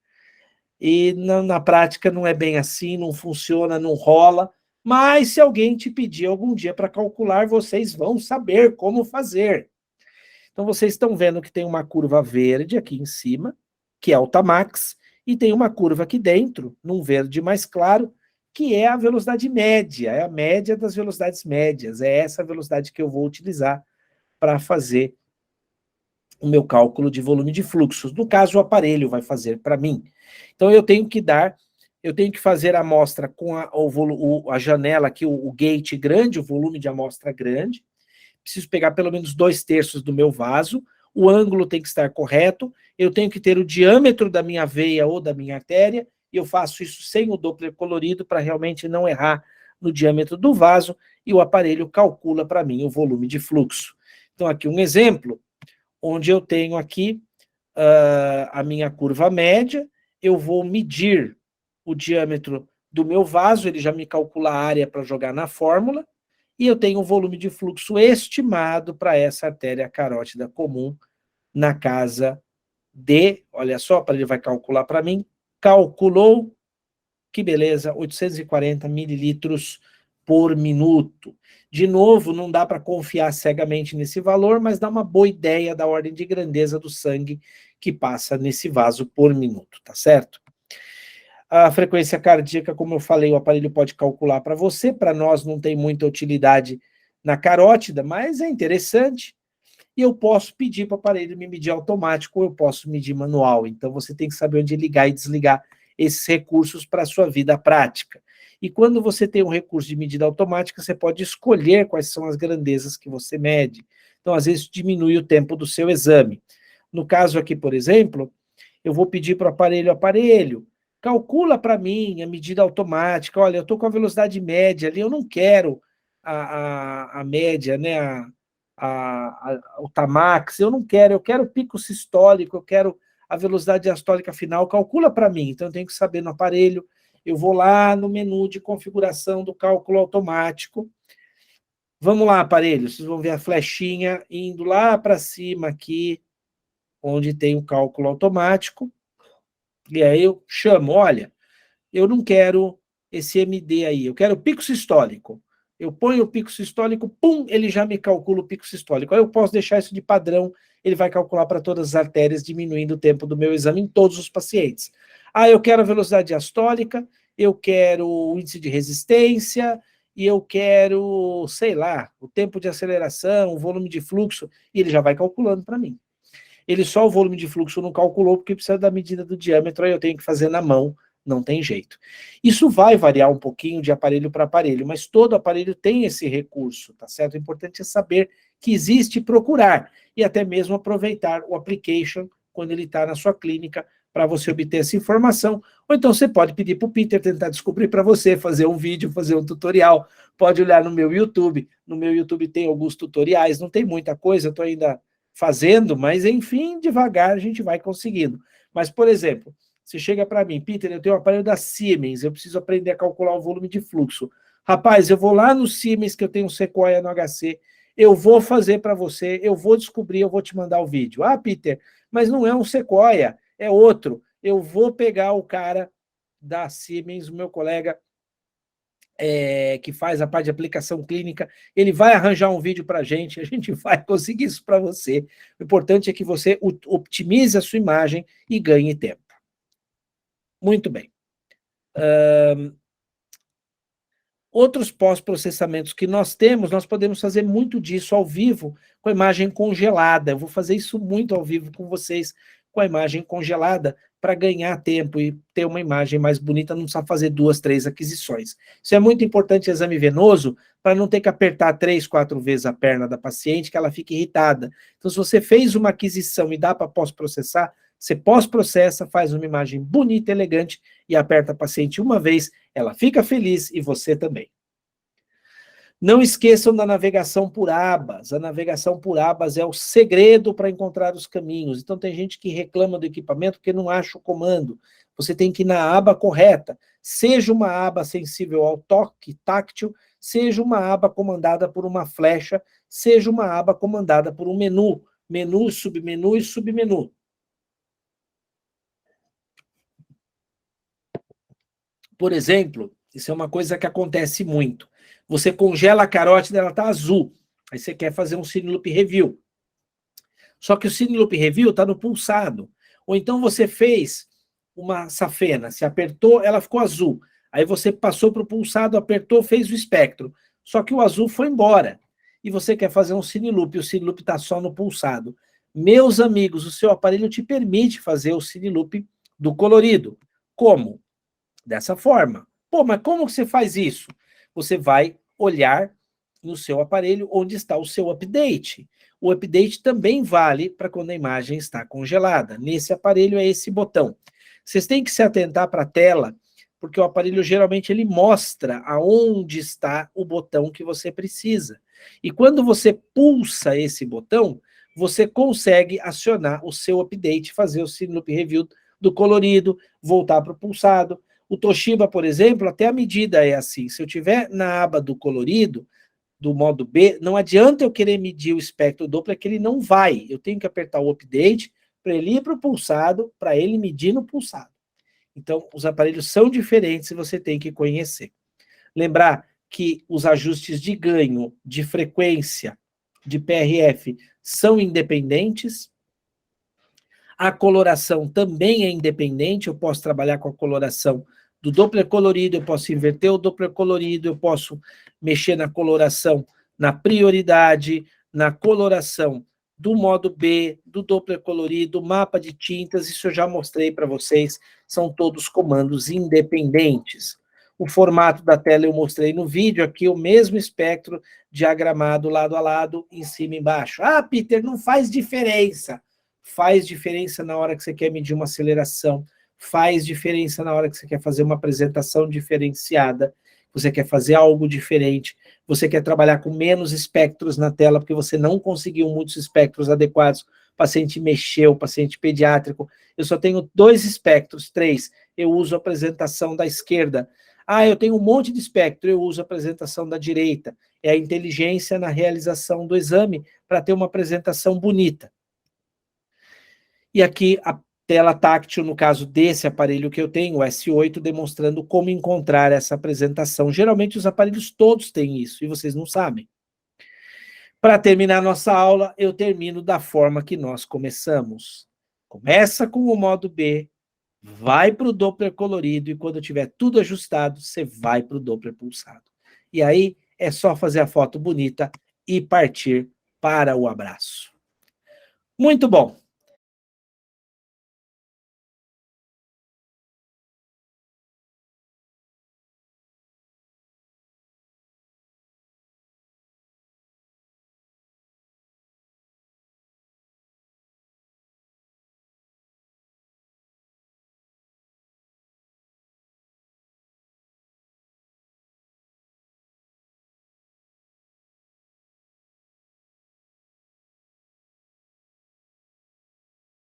E na prática não é bem assim, não funciona, não rola, mas se alguém te pedir algum dia para calcular, vocês vão saber como fazer. Então, vocês estão vendo que tem uma curva verde aqui em cima, que é o Tamax, e tem uma curva aqui dentro, num verde mais claro, que é a velocidade média, é a média das velocidades médias, é essa velocidade que eu vou utilizar para fazer o meu cálculo de volume de fluxos. No caso, o aparelho vai fazer para mim. Então, eu tenho que fazer a amostra com a janela aqui, o gate grande, o volume de amostra grande. Preciso pegar pelo menos 2/3 do meu vaso, o ângulo tem que estar correto, eu tenho que ter o diâmetro da minha veia ou da minha artéria, e eu faço isso sem o Doppler colorido para realmente não errar no diâmetro do vaso, e o aparelho calcula para mim o volume de fluxo. Então, aqui um exemplo, onde eu tenho aqui a minha curva média, eu vou medir o diâmetro do meu vaso, ele já me calcula a área para jogar na fórmula, e eu tenho um volume de fluxo estimado para essa artéria carótida comum na casa de, olha só, ele vai calcular para mim, calculou, que beleza, 840 mililitros por minuto. De novo, não dá para confiar cegamente nesse valor, mas dá uma boa ideia da ordem de grandeza do sangue que passa nesse vaso por minuto, tá certo? A frequência cardíaca, como eu falei, o aparelho pode calcular para você, para nós não tem muita utilidade na carótida, mas é interessante. E eu posso pedir para o aparelho me medir automático, ou eu posso medir manual. Então, você tem que saber onde ligar e desligar esses recursos para a sua vida prática. E quando você tem um recurso de medida automática, você pode escolher quais são as grandezas que você mede. Então, às vezes, diminui o tempo do seu exame. No caso aqui, por exemplo, eu vou pedir para o aparelho, calcula para mim a medida automática. Olha, eu estou com a velocidade média ali, eu não quero a média, né, o Tamax, eu não quero, eu quero pico sistólico, eu quero a velocidade diastólica final, calcula para mim. Então, eu tenho que saber no aparelho, eu vou lá no menu de configuração do cálculo automático. Vamos lá, aparelho, vocês vão ver a flechinha indo lá para cima aqui, onde tem o cálculo automático. E aí eu chamo, olha, eu não quero esse MD aí, eu quero pico sistólico. Eu ponho o pico sistólico, pum, ele já me calcula o pico sistólico. Aí eu posso deixar isso de padrão, ele vai calcular para todas as artérias, diminuindo o tempo do meu exame em todos os pacientes. Ah, eu quero a velocidade diastólica, eu quero o índice de resistência, e eu quero, sei lá, o tempo de aceleração, o volume de fluxo, e ele já vai calculando para mim. Ele só o volume de fluxo não calculou porque precisa da medida do diâmetro, aí eu tenho que fazer na mão, não tem jeito. Isso vai variar um pouquinho de aparelho para aparelho, mas todo aparelho tem esse recurso, tá certo? O importante é saber que existe e procurar, e até mesmo aproveitar o application quando ele está na sua clínica para você obter essa informação, ou então você pode pedir para o Peter tentar descobrir para você, fazer um vídeo, fazer um tutorial, pode olhar no meu YouTube tem alguns tutoriais, não tem muita coisa, eu estou ainda fazendo, mas enfim, devagar a gente vai conseguindo. Mas, por exemplo, você chega para mim, Peter, eu tenho um aparelho da Siemens, eu preciso aprender a calcular o volume de fluxo. Rapaz, eu vou lá no Siemens, que eu tenho um Sequoia no HC, eu vou fazer para você, eu vou descobrir, eu vou te mandar o vídeo. Ah, Peter, mas não é um Sequoia, é outro. Eu vou pegar o cara da Siemens, o meu colega que faz a parte de aplicação clínica, ele vai arranjar um vídeo para a gente vai conseguir isso para você. O importante é que você optimize a sua imagem e ganhe tempo. Muito bem. Outros pós-processamentos que nós temos, nós podemos fazer muito disso ao vivo com a imagem congelada. Eu vou fazer isso muito ao vivo com vocês, com a imagem congelada, para ganhar tempo e ter uma imagem mais bonita, não precisa fazer 2, 3 aquisições. Isso é muito importante, exame venoso, para não ter que apertar 3, 4 vezes a perna da paciente, que ela fique irritada. Então, se você fez uma aquisição e dá para pós-processar, você pós-processa, faz uma imagem bonita, elegante, e aperta a paciente uma vez, ela fica feliz e você também. Não esqueçam da navegação por abas. A navegação por abas é o segredo para encontrar os caminhos. Então, tem gente que reclama do equipamento porque não acha o comando. Você tem que ir na aba correta. Seja uma aba sensível ao toque táctil, seja uma aba comandada por uma flecha, seja uma aba comandada por um menu. Menu, submenu e submenu. Por exemplo, isso é uma coisa que acontece muito. Você congela a carótida, ela está azul. Aí você quer fazer um Cine Loop Review. Só que o Cine Loop Review está no pulsado. Ou então você fez uma safena, se apertou, ela ficou azul. Aí você passou para o pulsado, apertou, fez o espectro. Só que o azul foi embora. E você quer fazer um Cine Loop, e o Cine Loop está só no pulsado. Meus amigos, o seu aparelho te permite fazer o Cine Loop do colorido. Como? Dessa forma. Pô, mas como você faz isso? Você vai olhar no seu aparelho onde está o seu update. O update também vale para quando a imagem está congelada. Nesse aparelho é esse botão. Vocês têm que se atentar para a tela, porque o aparelho geralmente ele mostra aonde está o botão que você precisa. E quando você pulsa esse botão, você consegue acionar o seu update, fazer o Cine Loop Review do colorido, voltar para o pulsado. O Toshiba, por exemplo, até a medida é assim. Se eu tiver na aba do colorido, do modo B, não adianta eu querer medir o espectro Doppler, que ele não vai. Eu tenho que apertar o update para ele ir para o pulsado, para ele medir no pulsado. Então, os aparelhos são diferentes e você tem que conhecer. Lembrar que os ajustes de ganho, de frequência, de PRF, são independentes. A coloração também é independente, eu posso trabalhar com a coloração do Doppler colorido, eu posso inverter o Doppler colorido, eu posso mexer na coloração, na prioridade, na coloração do modo B, do Doppler colorido, mapa de tintas, isso eu já mostrei para vocês, são todos comandos independentes. O formato da tela eu mostrei no vídeo, aqui o mesmo espectro diagramado lado a lado, em cima e embaixo. Ah, Peter, não faz diferença. Faz diferença na hora que você quer medir uma aceleração, faz diferença na hora que você quer fazer uma apresentação diferenciada, você quer fazer algo diferente, você quer trabalhar com menos espectros na tela, porque você não conseguiu muitos espectros adequados, o paciente mexeu, paciente pediátrico, eu só tenho 2 espectros, 3, eu uso a apresentação da esquerda. Ah, eu tenho um monte de espectro, eu uso a apresentação da direita. É a inteligência na realização do exame para ter uma apresentação bonita. E aqui a tela táctil, no caso desse aparelho que eu tenho, o S8, demonstrando como encontrar essa apresentação. Geralmente os aparelhos todos têm isso, e vocês não sabem. Para terminar nossa aula, eu termino da forma que nós começamos. Começa com o modo B, vai para o Doppler colorido, e quando tiver tudo ajustado, você vai para o Doppler pulsado. E aí é só fazer a foto bonita e partir para o abraço. Muito bom.